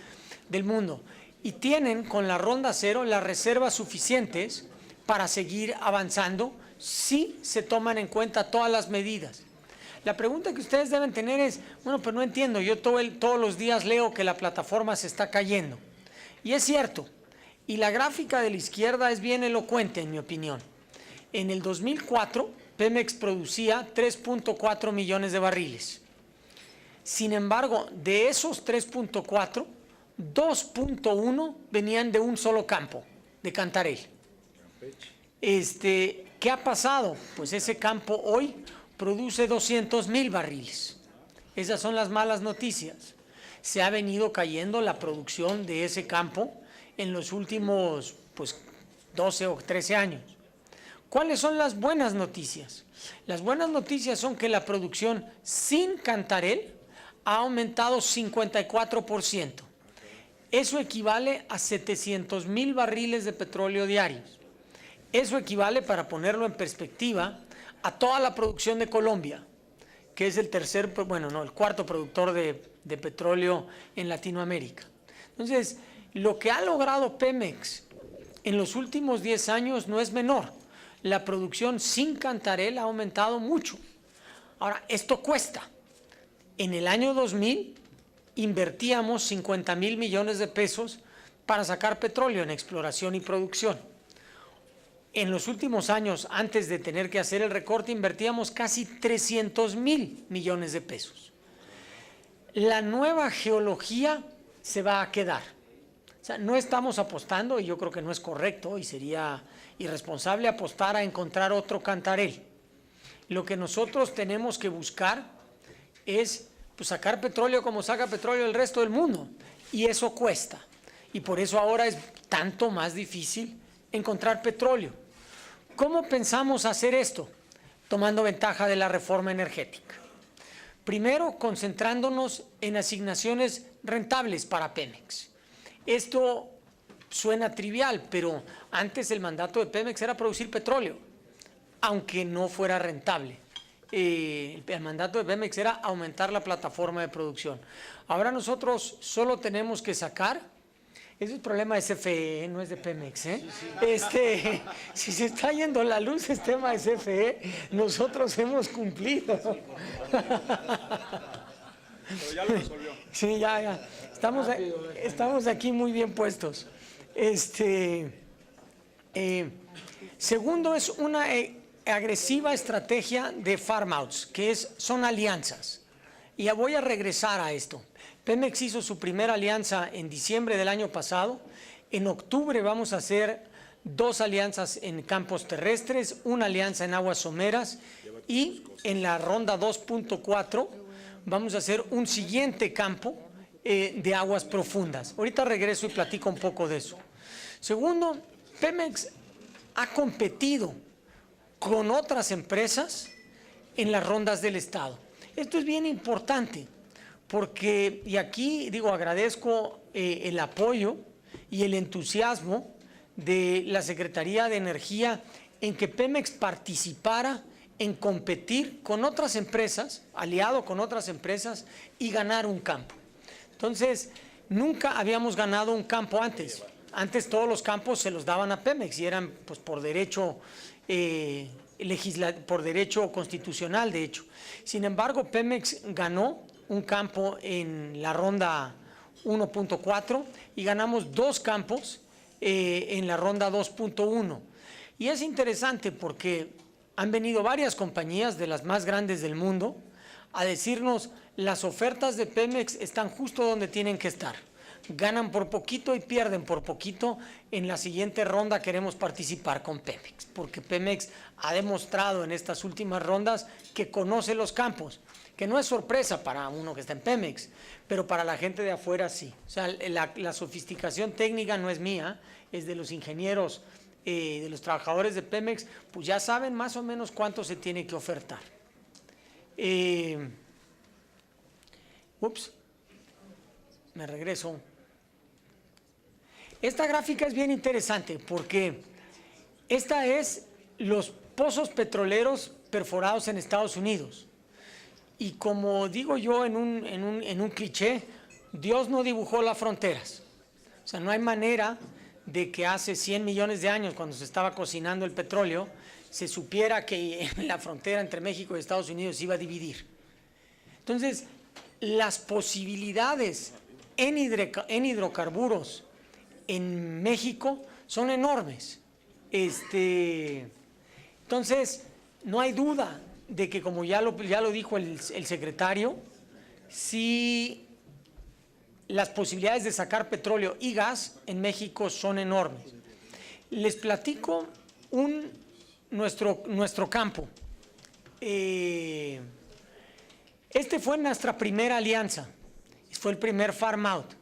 mundo. Y tienen con la Ronda Cero las reservas suficientes para seguir avanzando si se toman en cuenta todas las medidas. La pregunta que ustedes deben tener es, bueno, pues no entiendo, yo todos los días leo que la plataforma se está cayendo. Y es cierto, y la gráfica de la izquierda es bien elocuente en mi opinión. En el 2004, Pemex producía 3.4 millones de barriles. Sin embargo, de esos 3.4, 2.1 venían de un solo campo, de Cantarell. ¿Qué ha pasado? Pues ese campo hoy produce 200,000 barriles. Esas son las malas noticias. Se ha venido cayendo la producción de ese campo en los últimos 12 o 13 años. ¿Cuáles son las buenas noticias? Las buenas noticias son que la producción sin Cantarell ha aumentado 54%. Eso equivale a 700,000 barriles de petróleo diarios. Eso equivale, para ponerlo en perspectiva, a toda la producción de Colombia, que es el 4º productor de petróleo en Latinoamérica. Entonces, lo que ha logrado Pemex en los últimos 10 años no es menor. La producción sin Cantarell ha aumentado mucho. Ahora, esto cuesta. En el año 2000 invertíamos 50,000 millones de pesos para sacar petróleo en exploración y producción. En los últimos años, antes de tener que hacer el recorte, invertíamos casi 300,000 millones de pesos. La nueva geología se va a quedar. O sea, no estamos apostando, y yo creo que no es correcto y sería irresponsable apostar a encontrar otro Cantarell. Lo que nosotros tenemos que buscar es sacar petróleo como saca petróleo el resto del mundo, y eso cuesta. Y por eso ahora es tanto más difícil encontrar petróleo. ¿Cómo pensamos hacer esto? Tomando ventaja de la reforma energética. Primero, concentrándonos en asignaciones rentables para Pemex. Esto suena trivial, pero antes el mandato de Pemex era producir petróleo, aunque no fuera rentable. El mandato de Pemex era aumentar la plataforma de producción. Ahora nosotros solo tenemos que sacar, ese es el problema de CFE, no es de Pemex, si se está yendo la luz, es tema de CFE, nosotros hemos cumplido. Pero ya lo resolvió. Sí, ya. Estamos aquí muy bien puestos. Segundo, es una agresiva estrategia de farm outs, son alianzas. Y ya voy a regresar a esto. Pemex hizo su primera alianza en diciembre del año pasado. En octubre vamos a hacer 2 alianzas en campos terrestres, una alianza en aguas someras, y en la ronda 2.4 vamos a hacer un siguiente campo de aguas profundas. Ahorita regreso y platico un poco de eso. Segundo, Pemex ha competido con otras empresas en las rondas del Estado. Esto es bien importante porque, y aquí agradezco el apoyo y el entusiasmo de la Secretaría de Energía en que Pemex participara en competir con otras empresas, aliado con otras empresas, y ganar un campo. Entonces, nunca habíamos ganado un campo antes. Antes todos los campos se los daban a Pemex y eran pues por derecho por derecho constitucional, de hecho. Sin embargo, Pemex ganó un campo en la ronda 1.4 y ganamos 2 campos en la ronda 2.1. Y es interesante porque han venido varias compañías de las más grandes del mundo a decirnos las ofertas de Pemex están justo donde tienen que estar. Ganan por poquito y pierden por poquito. En la siguiente ronda queremos participar con Pemex, porque Pemex ha demostrado en estas últimas rondas que conoce los campos, que no es sorpresa para uno que está en Pemex, pero para la gente de afuera sí. O sea, la sofisticación técnica no es mía, es de los ingenieros, de los trabajadores de Pemex, pues ya saben más o menos cuánto se tiene que ofertar. Me regreso. Esta gráfica es bien interesante porque esta es los pozos petroleros perforados en Estados Unidos. Y como digo yo en un cliché, Dios no dibujó las fronteras. O sea, no hay manera de que hace 100 millones de años, cuando se estaba cocinando el petróleo, se supiera que la frontera entre México y Estados Unidos se iba a dividir. Entonces, las posibilidades en hidrocarburos en México son enormes. Entonces, no hay duda de que, como ya lo dijo el secretario, sí, las posibilidades de sacar petróleo y gas en México son enormes. Les platico nuestro campo. Este fue nuestra primera alianza, fue el primer farm out.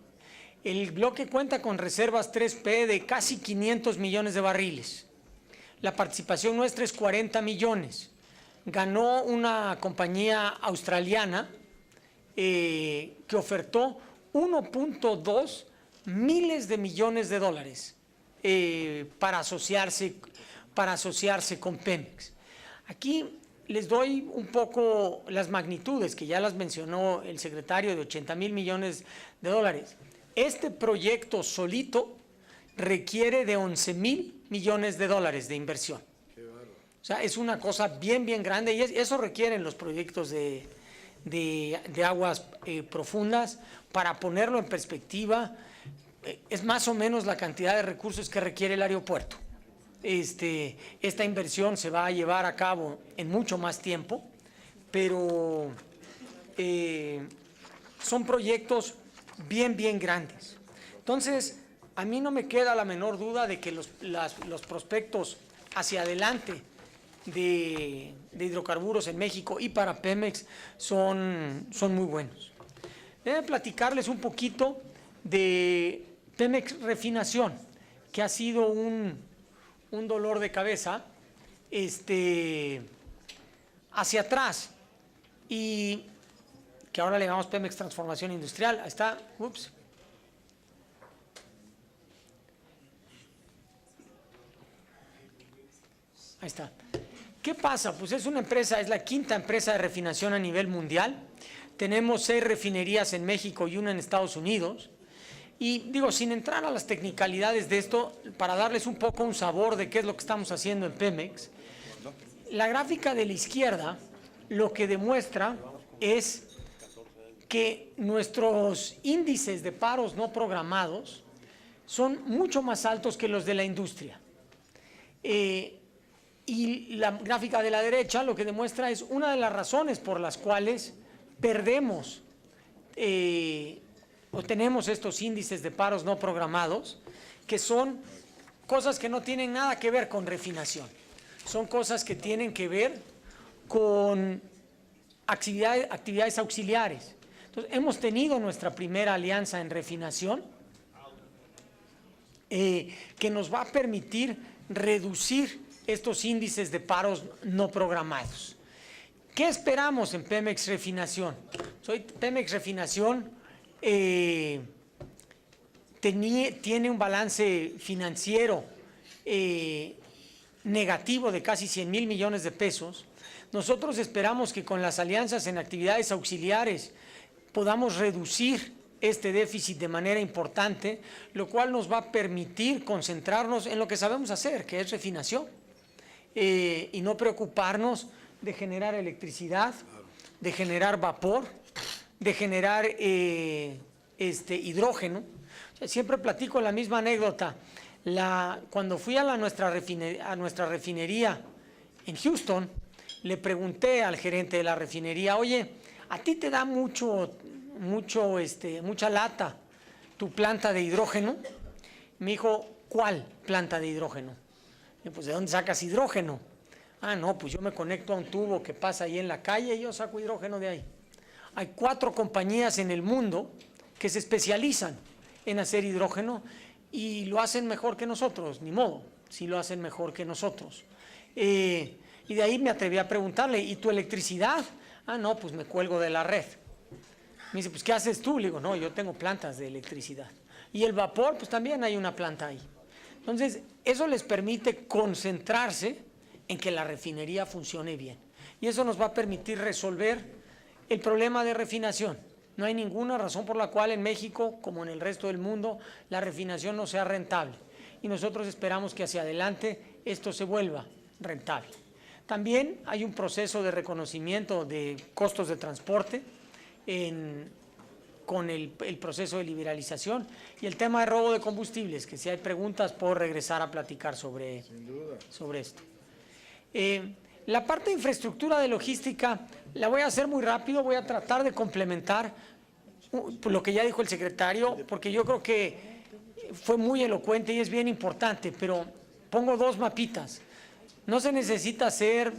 El bloque cuenta con reservas 3P de casi 500 millones de barriles. La participación nuestra es 40 millones. Ganó una compañía australiana que ofertó 1.2 miles de millones de dólares para asociarse con Pemex. Aquí les doy un poco las magnitudes, que ya las mencionó el secretario, de 80,000 millones de dólares. Este proyecto solito requiere de 11,000 millones de dólares de inversión. O sea, es una cosa bien grande, y eso requieren los proyectos de aguas profundas. Para ponerlo en perspectiva, es más o menos la cantidad de recursos que requiere el aeropuerto. Esta inversión se va a llevar a cabo en mucho más tiempo, pero son proyectos bien grandes. Entonces, a mí no me queda la menor duda de que los prospectos hacia adelante de hidrocarburos en México y para Pemex son muy buenos. Debo platicarles un poquito de Pemex Refinación, que ha sido un dolor de cabeza hacia atrás, y que ahora le llamamos Pemex Transformación Industrial. Ahí está. Ahí está. ¿Qué pasa? Pues es una empresa, es la quinta empresa de refinación a nivel mundial. Tenemos 6 refinerías en México y una en Estados Unidos. Y digo, sin entrar a las tecnicalidades de esto, para darles un poco un sabor de qué es lo que estamos haciendo en Pemex, la gráfica de la izquierda lo que demuestra es que nuestros índices de paros no programados son mucho más altos que los de la industria. Y la gráfica de la derecha lo que demuestra es una de las razones por las cuales perdemos o tenemos estos índices de paros no programados, que son cosas que no tienen nada que ver con refinación. Son cosas que tienen que ver con actividades auxiliares. Entonces, hemos tenido nuestra primera alianza en refinación que nos va a permitir reducir estos índices de paros no programados. ¿Qué esperamos en Pemex Refinación? Pemex Refinación tiene un balance financiero negativo de casi 100,000 millones de pesos. Nosotros esperamos que con las alianzas en actividades auxiliares podamos reducir este déficit de manera importante, lo cual nos va a permitir concentrarnos en lo que sabemos hacer, que es refinación, y no preocuparnos de generar electricidad, de generar vapor, de generar hidrógeno. O sea, siempre platico la misma anécdota. Cuando fui a nuestra refinería en Houston, le pregunté al gerente de la refinería, oye, ¿a ti te da mucha lata tu planta de hidrógeno? Me dijo, ¿cuál planta de hidrógeno? Y pues, ¿de dónde sacas hidrógeno? Ah, no, pues yo me conecto a un tubo que pasa ahí en la calle y yo saco hidrógeno de ahí. Hay 4 compañías en el mundo que se especializan en hacer hidrógeno y lo hacen mejor que nosotros, ni modo, sí lo hacen mejor que nosotros. Y de ahí me atreví a preguntarle, ¿y tu electricidad? Ah, no, pues me cuelgo de la red. Me dice, pues ¿qué haces tú? Le digo, no, yo tengo plantas de electricidad. Y el vapor, pues también hay una planta ahí. Entonces, eso les permite concentrarse en que la refinería funcione bien. Y eso nos va a permitir resolver el problema de refinación. No hay ninguna razón por la cual en México, como en el resto del mundo, la refinación no sea rentable. Y nosotros esperamos que hacia adelante esto se vuelva rentable. También hay un proceso de reconocimiento de costos de transporte con el proceso de liberalización y el tema de robo de combustibles, que si hay preguntas puedo regresar a platicar sobre esto. La parte de infraestructura de logística la voy a hacer muy rápido, voy a tratar de complementar lo que ya dijo el secretario, porque yo creo que fue muy elocuente y es bien importante, pero pongo 2 mapitas. No se necesita ser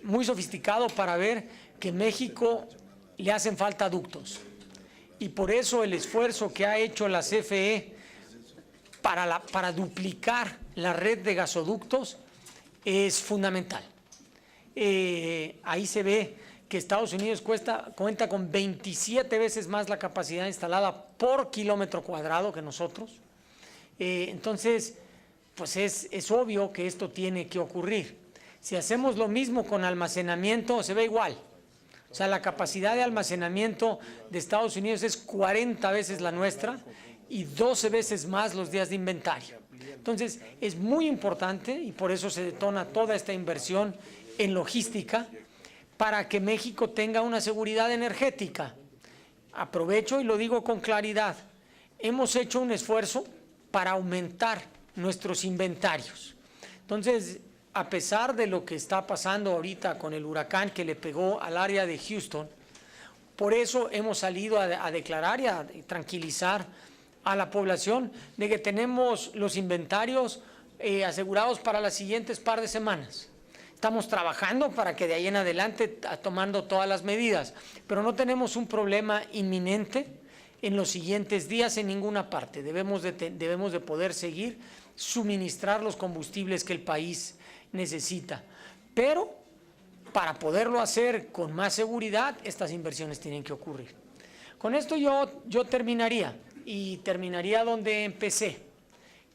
muy sofisticado para ver que México le hacen falta ductos. Y por eso el esfuerzo que ha hecho la CFE para duplicar la red de gasoductos es fundamental. Ahí se ve que Estados Unidos cuenta con 27 veces más la capacidad instalada por kilómetro cuadrado que nosotros. Entonces, pues es obvio que esto tiene que ocurrir. Si hacemos lo mismo con almacenamiento, se ve igual. O sea, la capacidad de almacenamiento de Estados Unidos es 40 veces la nuestra y 12 veces más los días de inventario. Entonces, es muy importante y por eso se detona toda esta inversión en logística para que México tenga una seguridad energética. Aprovecho y lo digo con claridad. Hemos hecho un esfuerzo para aumentar nuestros inventarios. Entonces, a pesar de lo que está pasando ahorita con el huracán que le pegó al área de Houston, por eso hemos salido a declarar y a tranquilizar a la población de que tenemos los inventarios asegurados para las siguientes par de semanas. Estamos trabajando para que de ahí en adelante tomando todas las medidas, pero no tenemos un problema inminente en los siguientes días en ninguna parte. Debemos de poder seguir suministrar los combustibles que el país necesita, pero para poderlo hacer con más seguridad, estas inversiones tienen que ocurrir. Con esto yo terminaría, y terminaría donde empecé,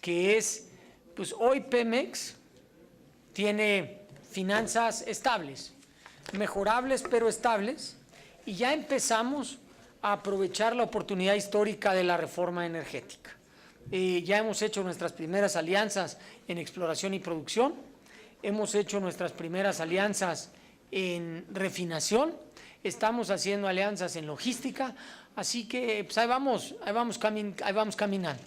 que es, pues hoy Pemex tiene finanzas estables, mejorables pero estables, y ya empezamos a aprovechar la oportunidad histórica de la reforma energética. Ya hemos hecho nuestras primeras alianzas en exploración y producción, hemos hecho nuestras primeras alianzas en refinación, estamos haciendo alianzas en logística, así que pues ahí vamos caminando.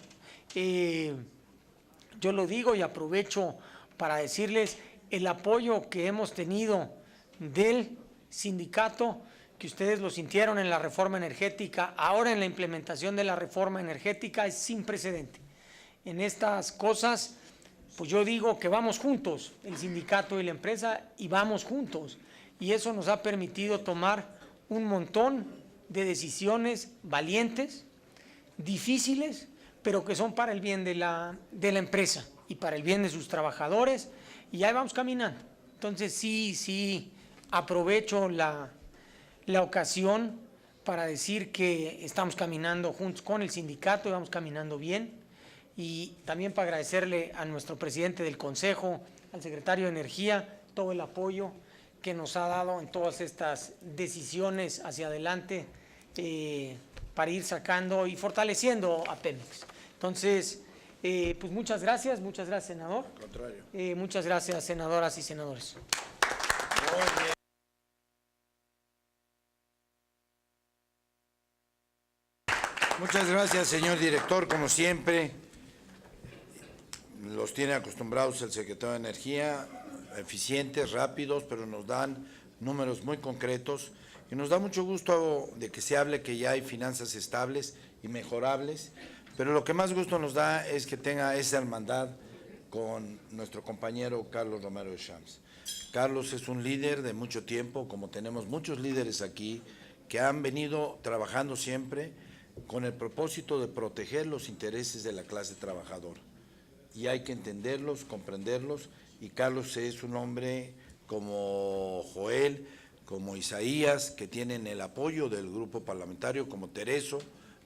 Yo lo digo y aprovecho para decirles el apoyo que hemos tenido del sindicato, que ustedes lo sintieron en la reforma energética, ahora en la implementación de la reforma energética, es sin precedente. En estas cosas, pues yo digo que vamos juntos, el sindicato y la empresa, y vamos juntos. Y eso nos ha permitido tomar un montón de decisiones valientes, difíciles, pero que son para el bien de la empresa y para el bien de sus trabajadores, y ahí vamos caminando. Entonces sí aprovecho la ocasión para decir que estamos caminando juntos con el sindicato y vamos caminando bien. Y también para agradecerle a nuestro presidente del Consejo, al secretario de Energía, todo el apoyo que nos ha dado en todas estas decisiones hacia adelante para ir sacando y fortaleciendo a Pemex. Entonces, pues muchas gracias, senador. Al contrario. Muchas gracias, senadoras y senadores. Muy bien. Muchas gracias, señor director. Como siempre, los tiene acostumbrados el secretario de Energía, eficientes, rápidos, pero nos dan números muy concretos. Y nos da mucho gusto de que se hable que ya hay finanzas estables y mejorables, pero lo que más gusto nos da es que tenga esa hermandad con nuestro compañero Carlos Romero de Champs. Carlos es un líder de mucho tiempo, como tenemos muchos líderes aquí, que han venido trabajando siempre con el propósito de proteger los intereses de la clase trabajadora. Y hay que entenderlos, comprenderlos, y Carlos es un hombre como Joel, como Isaías, que tienen el apoyo del grupo parlamentario, como Tereso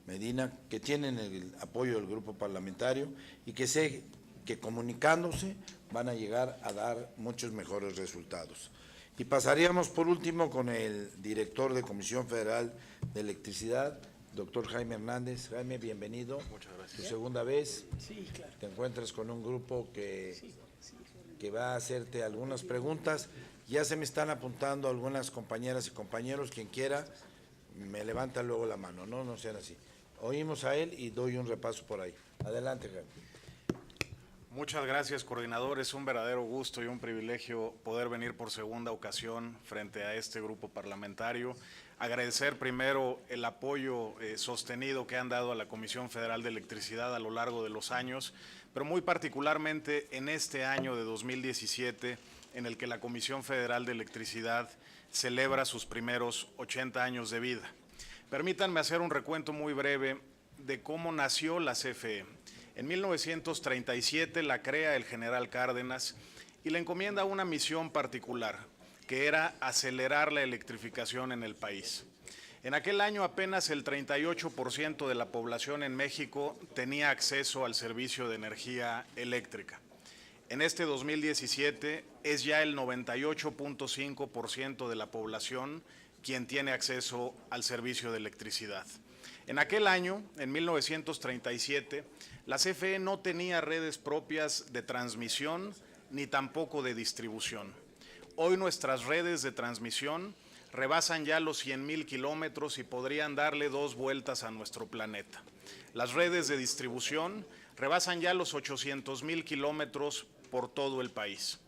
Medina, que tienen el apoyo del grupo parlamentario, y que sé que comunicándose van a llegar a dar muchos mejores resultados. Y pasaríamos por último con el director de Comisión Federal de Electricidad, doctor Jaime Hernández. Jaime, bienvenido. Muchas gracias. Tu segunda vez. Sí, claro. Te encuentras con un grupo que va a hacerte algunas preguntas. Ya se me están apuntando algunas compañeras y compañeros. Quien quiera, me levanta luego la mano. No sean así. Oímos a él y doy un repaso por ahí. Adelante, Jaime. Muchas gracias, coordinador. Es un verdadero gusto y un privilegio poder venir por segunda ocasión frente a este grupo parlamentario. Agradecer primero el apoyo sostenido que han dado a la Comisión Federal de Electricidad a lo largo de los años, pero muy particularmente en este año de 2017, en el que la Comisión Federal de Electricidad celebra sus primeros 80 años de vida. Permítanme hacer un recuento muy breve de cómo nació la CFE. En 1937 la crea el general Cárdenas y le encomienda una misión particular, que era acelerar la electrificación en el país. En aquel año apenas el 38% de la población en México tenía acceso al servicio de energía eléctrica. En este 2017 es ya el 98.5% de la población quien tiene acceso al servicio de electricidad. En aquel año, en 1937, la CFE no tenía redes propias de transmisión ni tampoco de distribución. Hoy nuestras redes de transmisión rebasan ya los 100,000 kilómetros y podrían darle 2 vueltas a nuestro planeta. Las redes de distribución rebasan ya los 800,000 kilómetros por todo el país.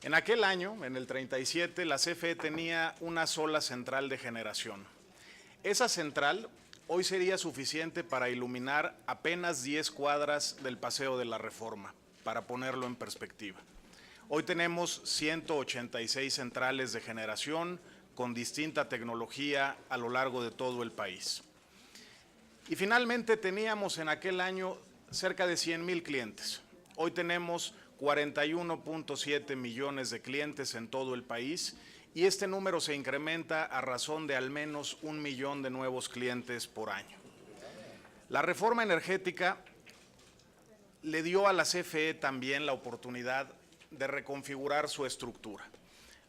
En aquel año, en el 37, la CFE tenía una sola central de generación. Esa central hoy sería suficiente para iluminar apenas 10 cuadras del Paseo de la Reforma, para ponerlo en perspectiva. Hoy tenemos 186 centrales de generación con distinta tecnología a lo largo de todo el país. Y finalmente teníamos en aquel año cerca de 100,000 clientes. Hoy tenemos 41.7 millones de clientes en todo el país y este número se incrementa a razón de al menos 1 millón de nuevos clientes por año. La reforma energética le dio a la CFE también la oportunidad de reconfigurar su estructura.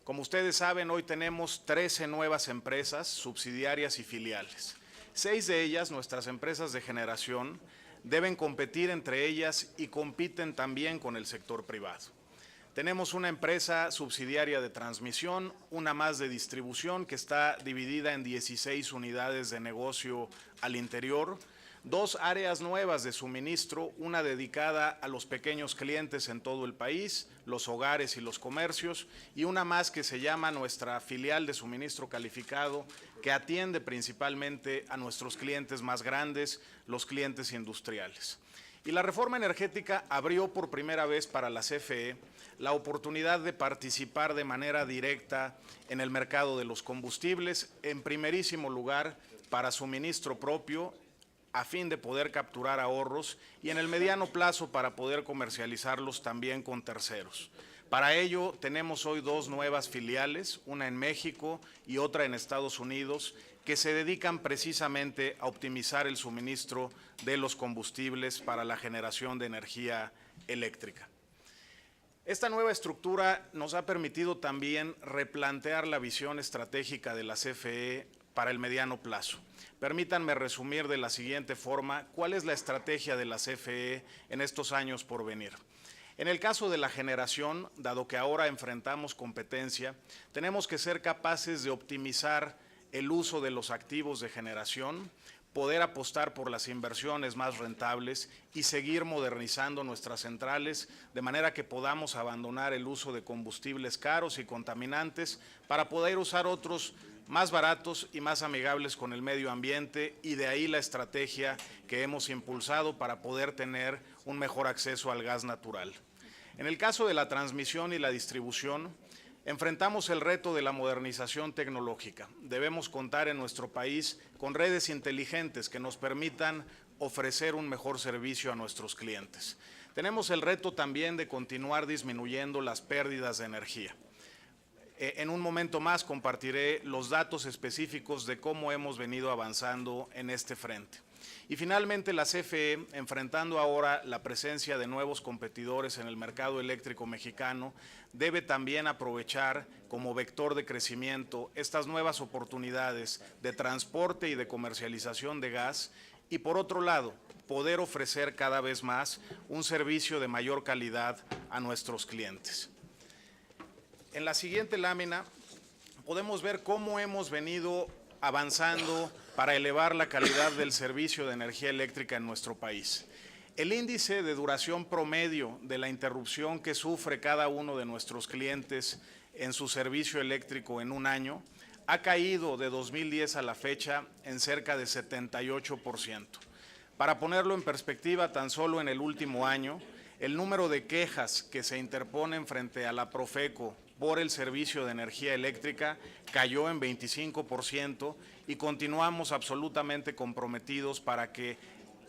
Como ustedes saben, hoy tenemos 13 nuevas empresas, subsidiarias y filiales. 6 de ellas, nuestras empresas de generación, deben competir entre ellas y compiten también con el sector privado. Tenemos una empresa subsidiaria de transmisión, una más de distribución que está dividida en 16 unidades de negocio al interior, 2 áreas nuevas de suministro, una dedicada a los pequeños clientes en todo el país, los hogares y los comercios, y una más que se llama nuestra filial de suministro calificado, que atiende principalmente a nuestros clientes más grandes, los clientes industriales. Y la reforma energética abrió por primera vez para la CFE la oportunidad de participar de manera directa en el mercado de los combustibles, en primerísimo lugar para suministro propio, a fin de poder capturar ahorros y en el mediano plazo para poder comercializarlos también con terceros. Para ello tenemos hoy dos nuevas filiales, una en México y otra en Estados Unidos, que se dedican precisamente a optimizar el suministro de los combustibles para la generación de energía eléctrica. Esta nueva estructura nos ha permitido también replantear la visión estratégica de la CFE para el mediano plazo. Permítanme resumir de la siguiente forma cuál es la estrategia de la CFE en estos años por venir. En el caso de la generación, dado que ahora enfrentamos competencia, tenemos que ser capaces de optimizar el uso de los activos de generación, poder apostar por las inversiones más rentables y seguir modernizando nuestras centrales de manera que podamos abandonar el uso de combustibles caros y contaminantes para poder usar otros más baratos y más amigables con el medio ambiente, y de ahí la estrategia que hemos impulsado para poder tener un mejor acceso al gas natural. En el caso de la transmisión y la distribución, enfrentamos el reto de la modernización tecnológica. Debemos contar en nuestro país con redes inteligentes que nos permitan ofrecer un mejor servicio a nuestros clientes. Tenemos el reto también de continuar disminuyendo las pérdidas de energía. En un momento más compartiré los datos específicos de cómo hemos venido avanzando en este frente. Y finalmente la CFE, enfrentando ahora la presencia de nuevos competidores en el mercado eléctrico mexicano, debe también aprovechar como vector de crecimiento estas nuevas oportunidades de transporte y de comercialización de gas, y por otro lado, poder ofrecer cada vez más un servicio de mayor calidad a nuestros clientes. En la siguiente lámina podemos ver cómo hemos venido avanzando para elevar la calidad del servicio de energía eléctrica en nuestro país. El índice de duración promedio de la interrupción que sufre cada uno de nuestros clientes en su servicio eléctrico en un año ha caído de 2010 a la fecha en cerca de 78%. Para ponerlo en perspectiva, tan solo en el último año, el número de quejas que se interponen frente a la Profeco por el servicio de energía eléctrica cayó en 25%, y continuamos absolutamente comprometidos para que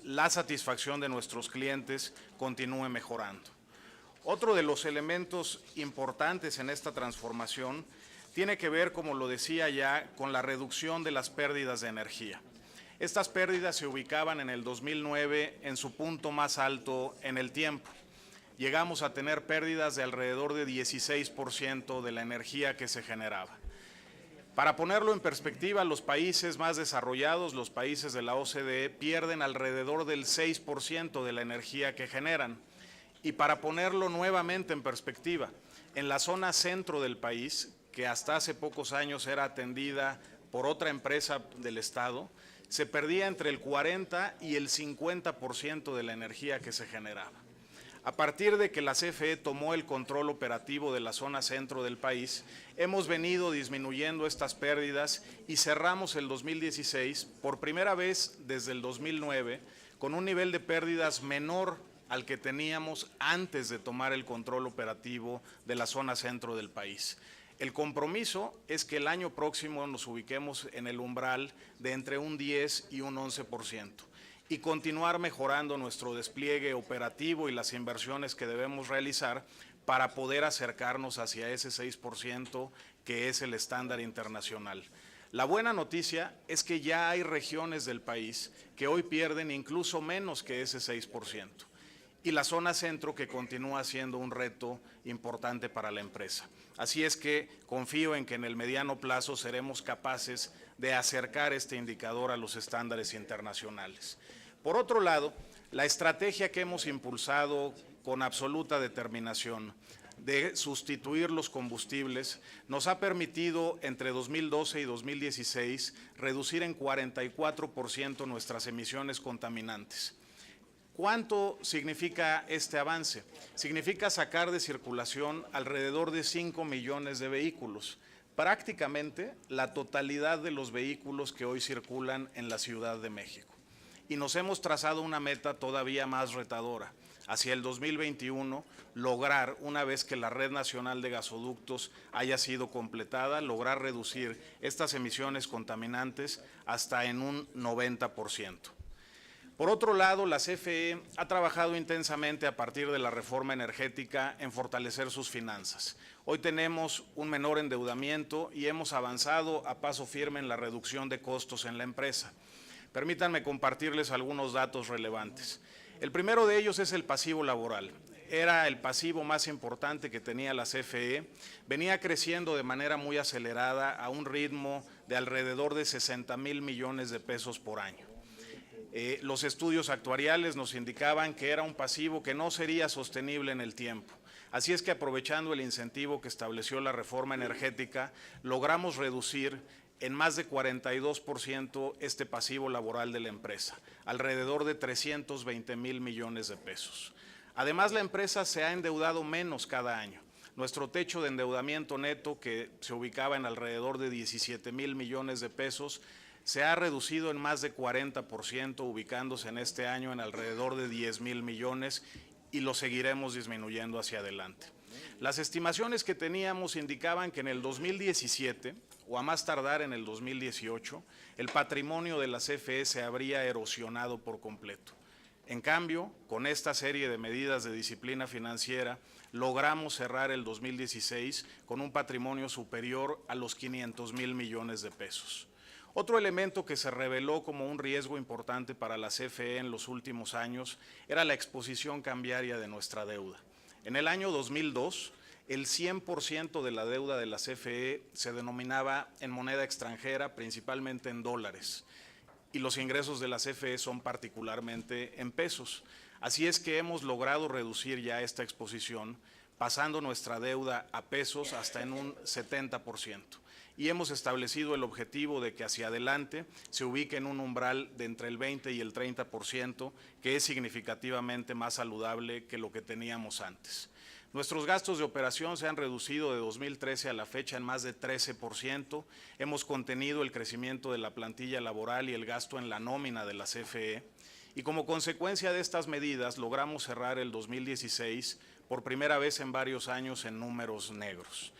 la satisfacción de nuestros clientes continúe mejorando. Otro de los elementos importantes en esta transformación tiene que ver, como lo decía ya, con la reducción de las pérdidas de energía. Estas pérdidas se ubicaban en el 2009 en su punto más alto en el tiempo. Llegamos a tener pérdidas de alrededor de 16% de la energía que se generaba. Para ponerlo en perspectiva, los países más desarrollados, los países de la OCDE, pierden alrededor del 6% de la energía que generan. Y para ponerlo nuevamente en perspectiva, en la zona centro del país, que hasta hace pocos años era atendida por otra empresa del Estado, se perdía entre el 40 y el 50% de la energía que se generaba. A partir de que la CFE tomó el control operativo de la zona centro del país, hemos venido disminuyendo estas pérdidas y cerramos el 2016 por primera vez desde el 2009 con un nivel de pérdidas menor al que teníamos antes de tomar el control operativo de la zona centro del país. El compromiso es que el año próximo nos ubiquemos en el umbral de entre un 10 y un 11%. Y continuar mejorando nuestro despliegue operativo y las inversiones que debemos realizar para poder acercarnos hacia ese 6% que es el estándar internacional. La buena noticia es que ya hay regiones del país que hoy pierden incluso menos que ese 6%, y la zona centro que continúa siendo un reto importante para la empresa. Así es que confío en que en el mediano plazo seremos capaces de acercar este indicador a los estándares internacionales. Por otro lado, la estrategia que hemos impulsado con absoluta determinación de sustituir los combustibles nos ha permitido entre 2012 y 2016 reducir en 44% nuestras emisiones contaminantes. ¿Cuánto significa este avance? Significa sacar de circulación alrededor de 5 millones de vehículos, prácticamente la totalidad de los vehículos que hoy circulan en la Ciudad de México. Y nos hemos trazado una meta todavía más retadora, hacia el 2021, lograr, una vez que la Red Nacional de Gasoductos haya sido completada, lograr reducir estas emisiones contaminantes hasta en un 90%. Por otro lado, la CFE ha trabajado intensamente a partir de la reforma energética en fortalecer sus finanzas. Hoy tenemos un menor endeudamiento y hemos avanzado a paso firme en la reducción de costos en la empresa. Permítanme compartirles algunos datos relevantes. El primero de ellos es el pasivo laboral. Era el pasivo más importante que tenía la CFE, venía creciendo de manera muy acelerada a un ritmo de alrededor de 60,000 millones de pesos por año. Los estudios actuariales nos indicaban que era un pasivo que no sería sostenible en el tiempo. Así es que, aprovechando el incentivo que estableció la reforma energética, logramos reducir en más de 42% este pasivo laboral de la empresa, alrededor de 320,000 millones de pesos. Además, la empresa se ha endeudado menos cada año. Nuestro techo de endeudamiento neto, que se ubicaba en alrededor de 17,000 millones de pesos, se ha reducido en más de 40%, ubicándose en este año en alrededor de 10,000 millones, y lo seguiremos disminuyendo hacia adelante. Las estimaciones que teníamos indicaban que en el 2017, o a más tardar en el 2018, el patrimonio de la CFE se habría erosionado por completo. En cambio, con esta serie de medidas de disciplina financiera, logramos cerrar el 2016 con un patrimonio superior a los 500,000 millones de pesos. Otro elemento que se reveló como un riesgo importante para la CFE en los últimos años era la exposición cambiaria de nuestra deuda. En el año 2002, el 100% de la deuda de la CFE se denominaba en moneda extranjera, principalmente en dólares, y los ingresos de la CFE son particularmente en pesos. Así es que hemos logrado reducir ya esta exposición, pasando nuestra deuda a pesos hasta en un 70%. Y hemos establecido el objetivo de que hacia adelante se ubique en un umbral de entre el 20 y el 30%, que es significativamente más saludable que lo que teníamos antes. Nuestros gastos de operación se han reducido de 2013 a la fecha en más de 13%. Hemos contenido el crecimiento de la plantilla laboral y el gasto en la nómina de la CFE. Y como consecuencia de estas medidas, logramos cerrar el 2016 por primera vez en varios años en números negros.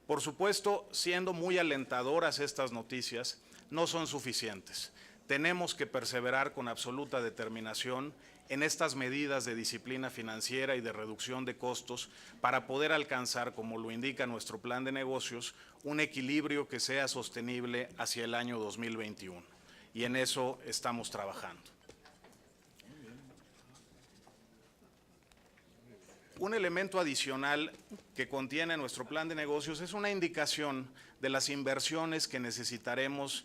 Por supuesto, siendo muy alentadoras estas noticias, no son suficientes. Tenemos que perseverar con absoluta determinación en estas medidas de disciplina financiera y de reducción de costos para poder alcanzar, como lo indica nuestro plan de negocios, un equilibrio que sea sostenible hacia el año 2021. Y en eso estamos trabajando. Un elemento adicional que contiene nuestro plan de negocios es una indicación de las inversiones que necesitaremos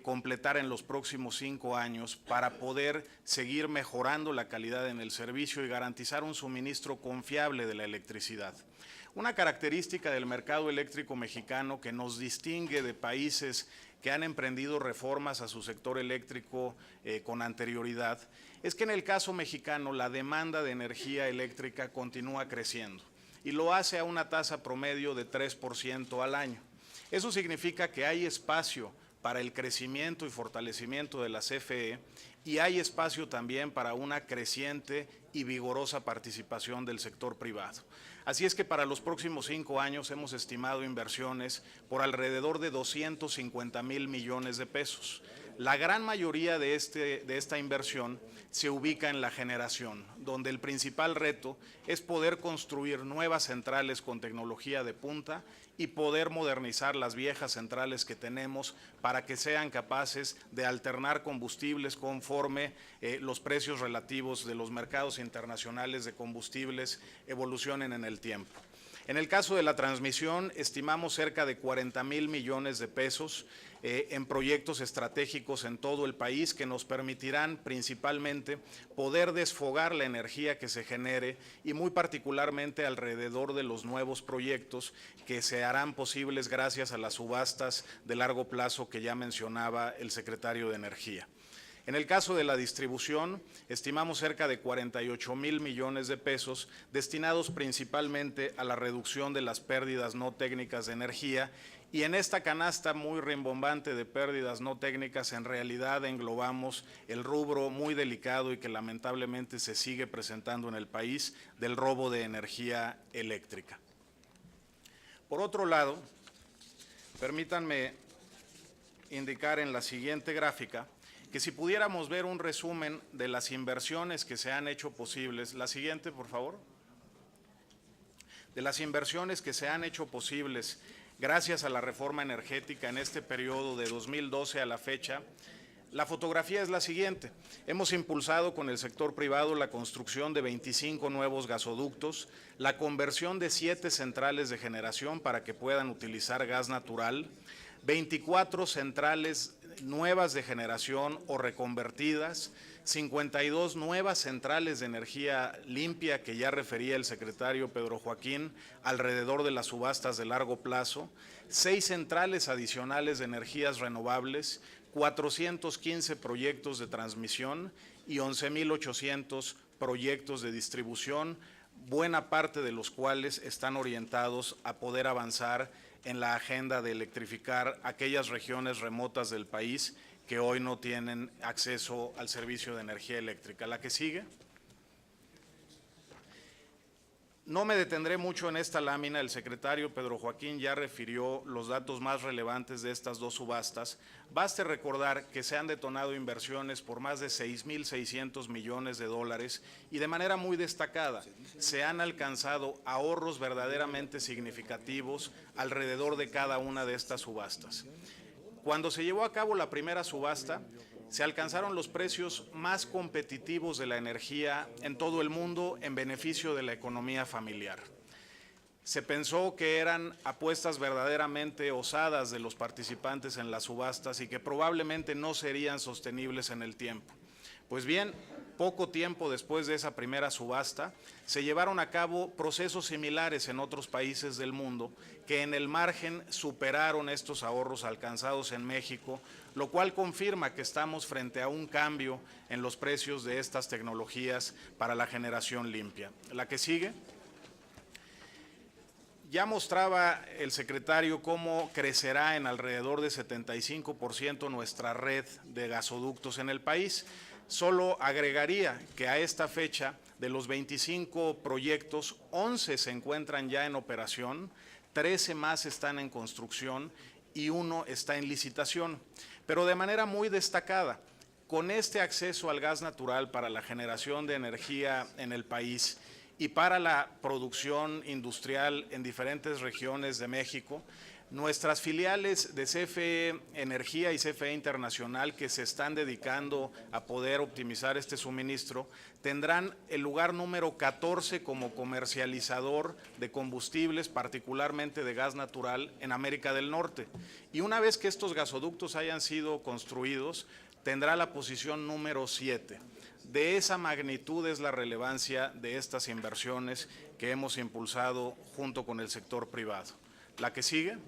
completar en los próximos 5 años para poder seguir mejorando la calidad en el servicio y garantizar un suministro confiable de la electricidad. Una característica del mercado eléctrico mexicano que nos distingue de países que han emprendido reformas a su sector eléctrico con anterioridad, es que en el caso mexicano la demanda de energía eléctrica continúa creciendo y lo hace a una tasa promedio de 3% al año. Eso significa que hay espacio para el crecimiento y fortalecimiento de la CFE y hay espacio también para una creciente y vigorosa participación del sector privado. Así es que para los próximos 5 años hemos estimado inversiones por alrededor de 250,000 millones de pesos. La gran mayoría de esta inversión se ubica en la generación, donde el principal reto es poder construir nuevas centrales con tecnología de punta y poder modernizar las viejas centrales que tenemos para que sean capaces de alternar combustibles conforme los precios relativos de los mercados internacionales de combustibles evolucionen en el tiempo. En el caso de la transmisión, estimamos cerca de 40,000 millones de pesos en proyectos estratégicos en todo el país que nos permitirán principalmente poder desfogar la energía que se genere y muy particularmente alrededor de los nuevos proyectos que se harán posibles gracias a las subastas de largo plazo que ya mencionaba el secretario de Energía. En el caso de la distribución, estimamos cerca de 48,000 millones de pesos destinados principalmente a la reducción de las pérdidas no técnicas de energía y en esta canasta muy rimbombante de pérdidas no técnicas en realidad englobamos el rubro muy delicado y que lamentablemente se sigue presentando en el país del robo de energía eléctrica. Por otro lado, permítanme indicar en la siguiente gráfica que si pudiéramos ver un resumen de las inversiones que se han hecho posibles. La siguiente, por favor. De las inversiones que se han hecho posibles gracias a la reforma energética en este periodo de 2012 a la fecha, la fotografía es la siguiente. Hemos impulsado con el sector privado la construcción de 25 nuevos gasoductos, la conversión de 7 centrales de generación para que puedan utilizar gas natural, 24 centrales nuevas de generación o reconvertidas, 52 nuevas centrales de energía limpia que ya refería el secretario Pedro Joaquín alrededor de las subastas de largo plazo, 6 centrales adicionales de energías renovables, 415 proyectos de transmisión y 11.800 proyectos de distribución, buena parte de los cuales están orientados a poder avanzar en la agenda de electrificar aquellas regiones remotas del país que hoy no tienen acceso al servicio de energía eléctrica. La que sigue. No me detendré mucho en esta lámina, el secretario Pedro Joaquín ya refirió los datos más relevantes de estas dos subastas. Baste recordar que se han detonado inversiones por más de 6.600 millones de dólares y de manera muy destacada se han alcanzado ahorros verdaderamente significativos alrededor de cada una de estas subastas. Cuando se llevó a cabo la primera subasta, se alcanzaron los precios más competitivos de la energía en todo el mundo en beneficio de la economía familiar. Se pensó que eran apuestas verdaderamente osadas de los participantes en las subastas y que probablemente no serían sostenibles en el tiempo. Pues bien, poco tiempo después de esa primera subasta, se llevaron a cabo procesos similares en otros países del mundo que en el margen superaron estos ahorros alcanzados en México, lo cual confirma que estamos frente a un cambio en los precios de estas tecnologías para la generación limpia. La que sigue. Ya mostraba el secretario cómo crecerá en alrededor de 75% nuestra red de gasoductos en el país. Solo agregaría que a esta fecha, de los 25 proyectos, 11 se encuentran ya en operación, 13 más están en construcción y 1 está en licitación. Pero de manera muy destacada, con este acceso al gas natural para la generación de energía en el país y para la producción industrial en diferentes regiones de México, nuestras filiales de CFE Energía y CFE Internacional que se están dedicando a poder optimizar este suministro tendrán el lugar número 14 como comercializador de combustibles, particularmente de gas natural, en América del Norte. Y una vez que estos gasoductos hayan sido construidos, tendrá la posición número 7. De esa magnitud es la relevancia de estas inversiones que hemos impulsado junto con el sector privado. La que sigue.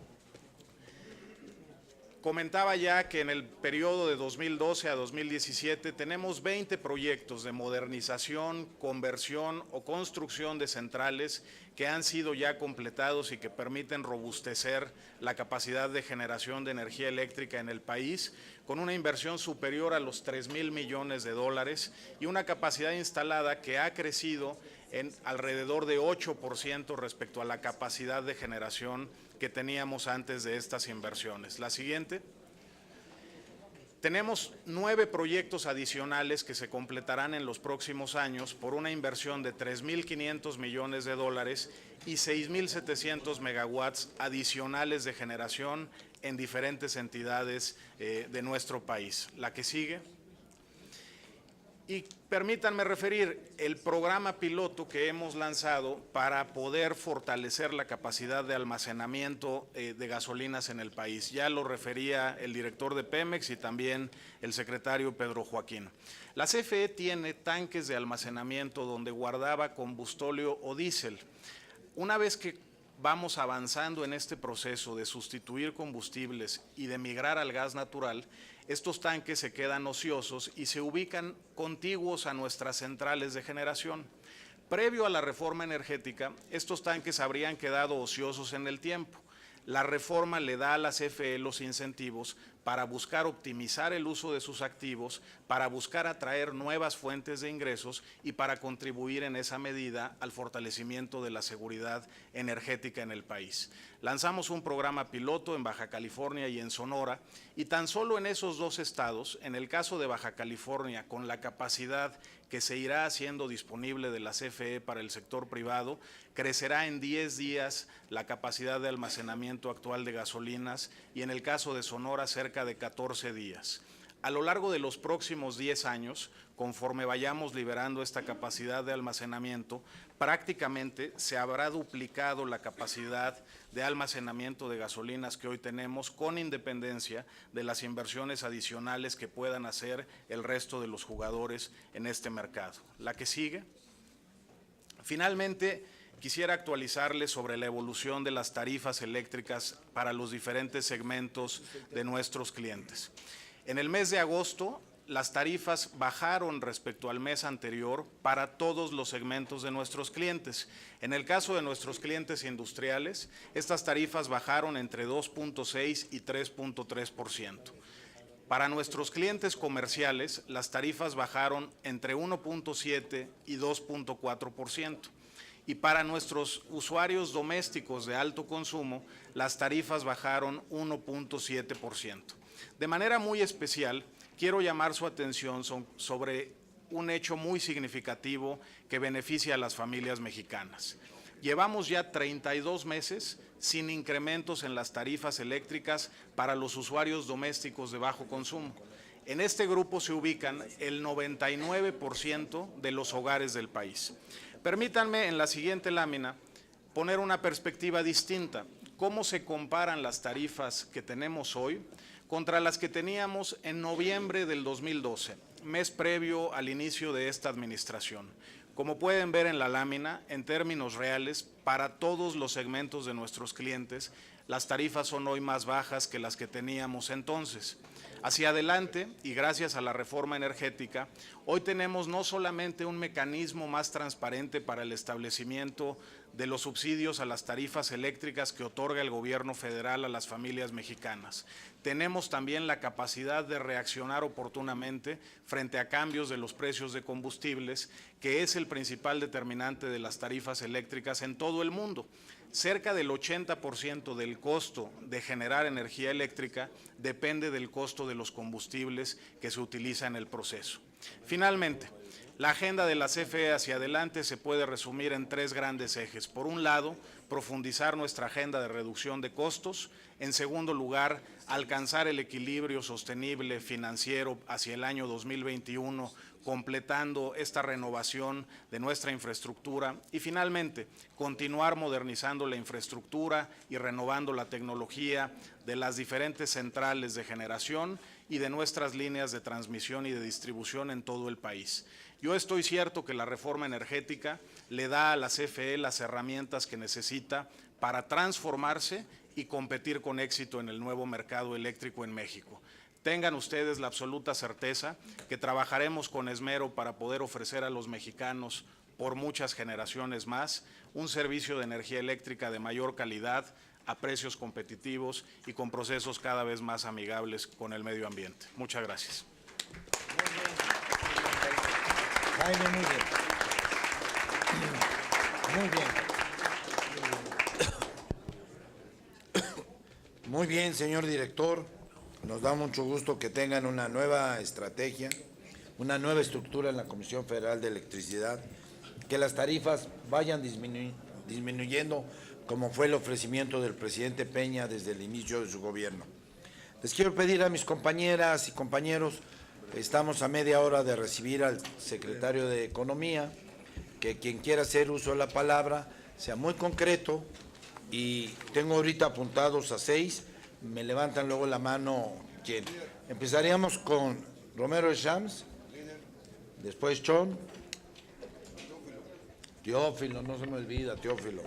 Comentaba ya que en el periodo de 2012 a 2017 tenemos 20 proyectos de modernización, conversión o construcción de centrales que han sido ya completados y que permiten robustecer la capacidad de generación de energía eléctrica en el país, con una inversión superior a los 3.000 millones de dólares y una capacidad instalada que ha crecido en alrededor de 8% respecto a la capacidad de generación que teníamos antes de estas inversiones. La siguiente. Tenemos 9 proyectos adicionales que se completarán en los próximos años por una inversión de 3.500 millones de dólares y 6.700 megawatts adicionales de generación en diferentes entidades de nuestro país. La que sigue. Y permítanme referir el programa piloto que hemos lanzado para poder fortalecer la capacidad de almacenamiento de gasolinas en el país. Ya lo refería el director de Pemex y también el secretario Pedro Joaquín. La CFE tiene tanques de almacenamiento donde guardaba combustóleo o diésel. Una vez que vamos avanzando en este proceso de sustituir combustibles y de migrar al gas natural, estos tanques se quedan ociosos y se ubican contiguos a nuestras centrales de generación. Previo a la reforma energética, estos tanques habrían quedado ociosos en el tiempo. La reforma le da a la CFE los incentivos para buscar optimizar el uso de sus activos, para buscar atraer nuevas fuentes de ingresos y para contribuir en esa medida al fortalecimiento de la seguridad energética en el país. Lanzamos un programa piloto en Baja California y en Sonora, y tan solo en esos dos estados, en el caso de Baja California, con la capacidad que se irá haciendo disponible de la CFE para el sector privado, crecerá en 10 días la capacidad de almacenamiento actual de gasolinas, y en el caso de Sonora cerca de 14 días. A lo largo de los próximos 10 años, conforme vayamos liberando esta capacidad de almacenamiento, prácticamente se habrá duplicado la capacidad de almacenamiento de gasolinas que hoy tenemos, con independencia de las inversiones adicionales que puedan hacer el resto de los jugadores en este mercado. La que sigue. Finalmente, quisiera actualizarles sobre la evolución de las tarifas eléctricas para los diferentes segmentos de nuestros clientes. En el mes de agosto, las tarifas bajaron respecto al mes anterior para todos los segmentos de nuestros clientes. En el caso de nuestros clientes industriales, estas tarifas bajaron entre 2.6 y 3.3%. Para nuestros clientes comerciales, las tarifas bajaron entre 1.7 y 2.4%. Y para nuestros usuarios domésticos de alto consumo, las tarifas bajaron 1.7%. De manera muy especial, quiero llamar su atención sobre un hecho muy significativo que beneficia a las familias mexicanas. Llevamos ya 32 meses sin incrementos en las tarifas eléctricas para los usuarios domésticos de bajo consumo. En este grupo se ubican el 99% de los hogares del país. Permítanme en la siguiente lámina poner una perspectiva distinta. ¿Cómo se comparan las tarifas que tenemos hoy contra las que teníamos en noviembre del 2012, mes previo al inicio de esta administración? Como pueden ver en la lámina, en términos reales, para todos los segmentos de nuestros clientes, las tarifas son hoy más bajas que las que teníamos entonces. Hacia adelante, y gracias a la reforma energética, hoy tenemos no solamente un mecanismo más transparente para el establecimiento de los subsidios a las tarifas eléctricas que otorga el gobierno federal a las familias mexicanas. Tenemos también la capacidad de reaccionar oportunamente frente a cambios de los precios de combustibles, que es el principal determinante de las tarifas eléctricas en todo el mundo. Cerca del 80% del costo de generar energía eléctrica depende del costo de los combustibles que se utiliza en el proceso. Finalmente, la agenda de la CFE hacia adelante se puede resumir en tres grandes ejes. Por un lado, profundizar nuestra agenda de reducción de costos. En segundo lugar, alcanzar el equilibrio sostenible financiero hacia el año 2021, completando esta renovación de nuestra infraestructura. Y finalmente, continuar modernizando la infraestructura y renovando la tecnología de las diferentes centrales de generación y de nuestras líneas de transmisión y de distribución en todo el país. Yo estoy cierto que la reforma energética le da a la CFE las herramientas que necesita para transformarse y competir con éxito en el nuevo mercado eléctrico en México. Tengan ustedes la absoluta certeza que trabajaremos con esmero para poder ofrecer a los mexicanos por muchas generaciones más un servicio de energía eléctrica de mayor calidad, a precios competitivos y con procesos cada vez más amigables con el medio ambiente. Muchas gracias. Jaime, muy bien. Muy bien. Muy bien, señor director. Nos da mucho gusto que tengan una nueva estrategia, una nueva estructura en la Comisión Federal de Electricidad, que las tarifas vayan disminuyendo, como fue el ofrecimiento del presidente Peña desde el inicio de su gobierno. Les quiero pedir a mis compañeras y compañeros, estamos a media hora de recibir al secretario de Economía, que quien quiera hacer uso de la palabra sea muy concreto, y tengo ahorita apuntados a 6, me levantan luego la mano quien. Empezaríamos con Romero de Champs, después Chon, Teófilo, no se me olvida, Teófilo.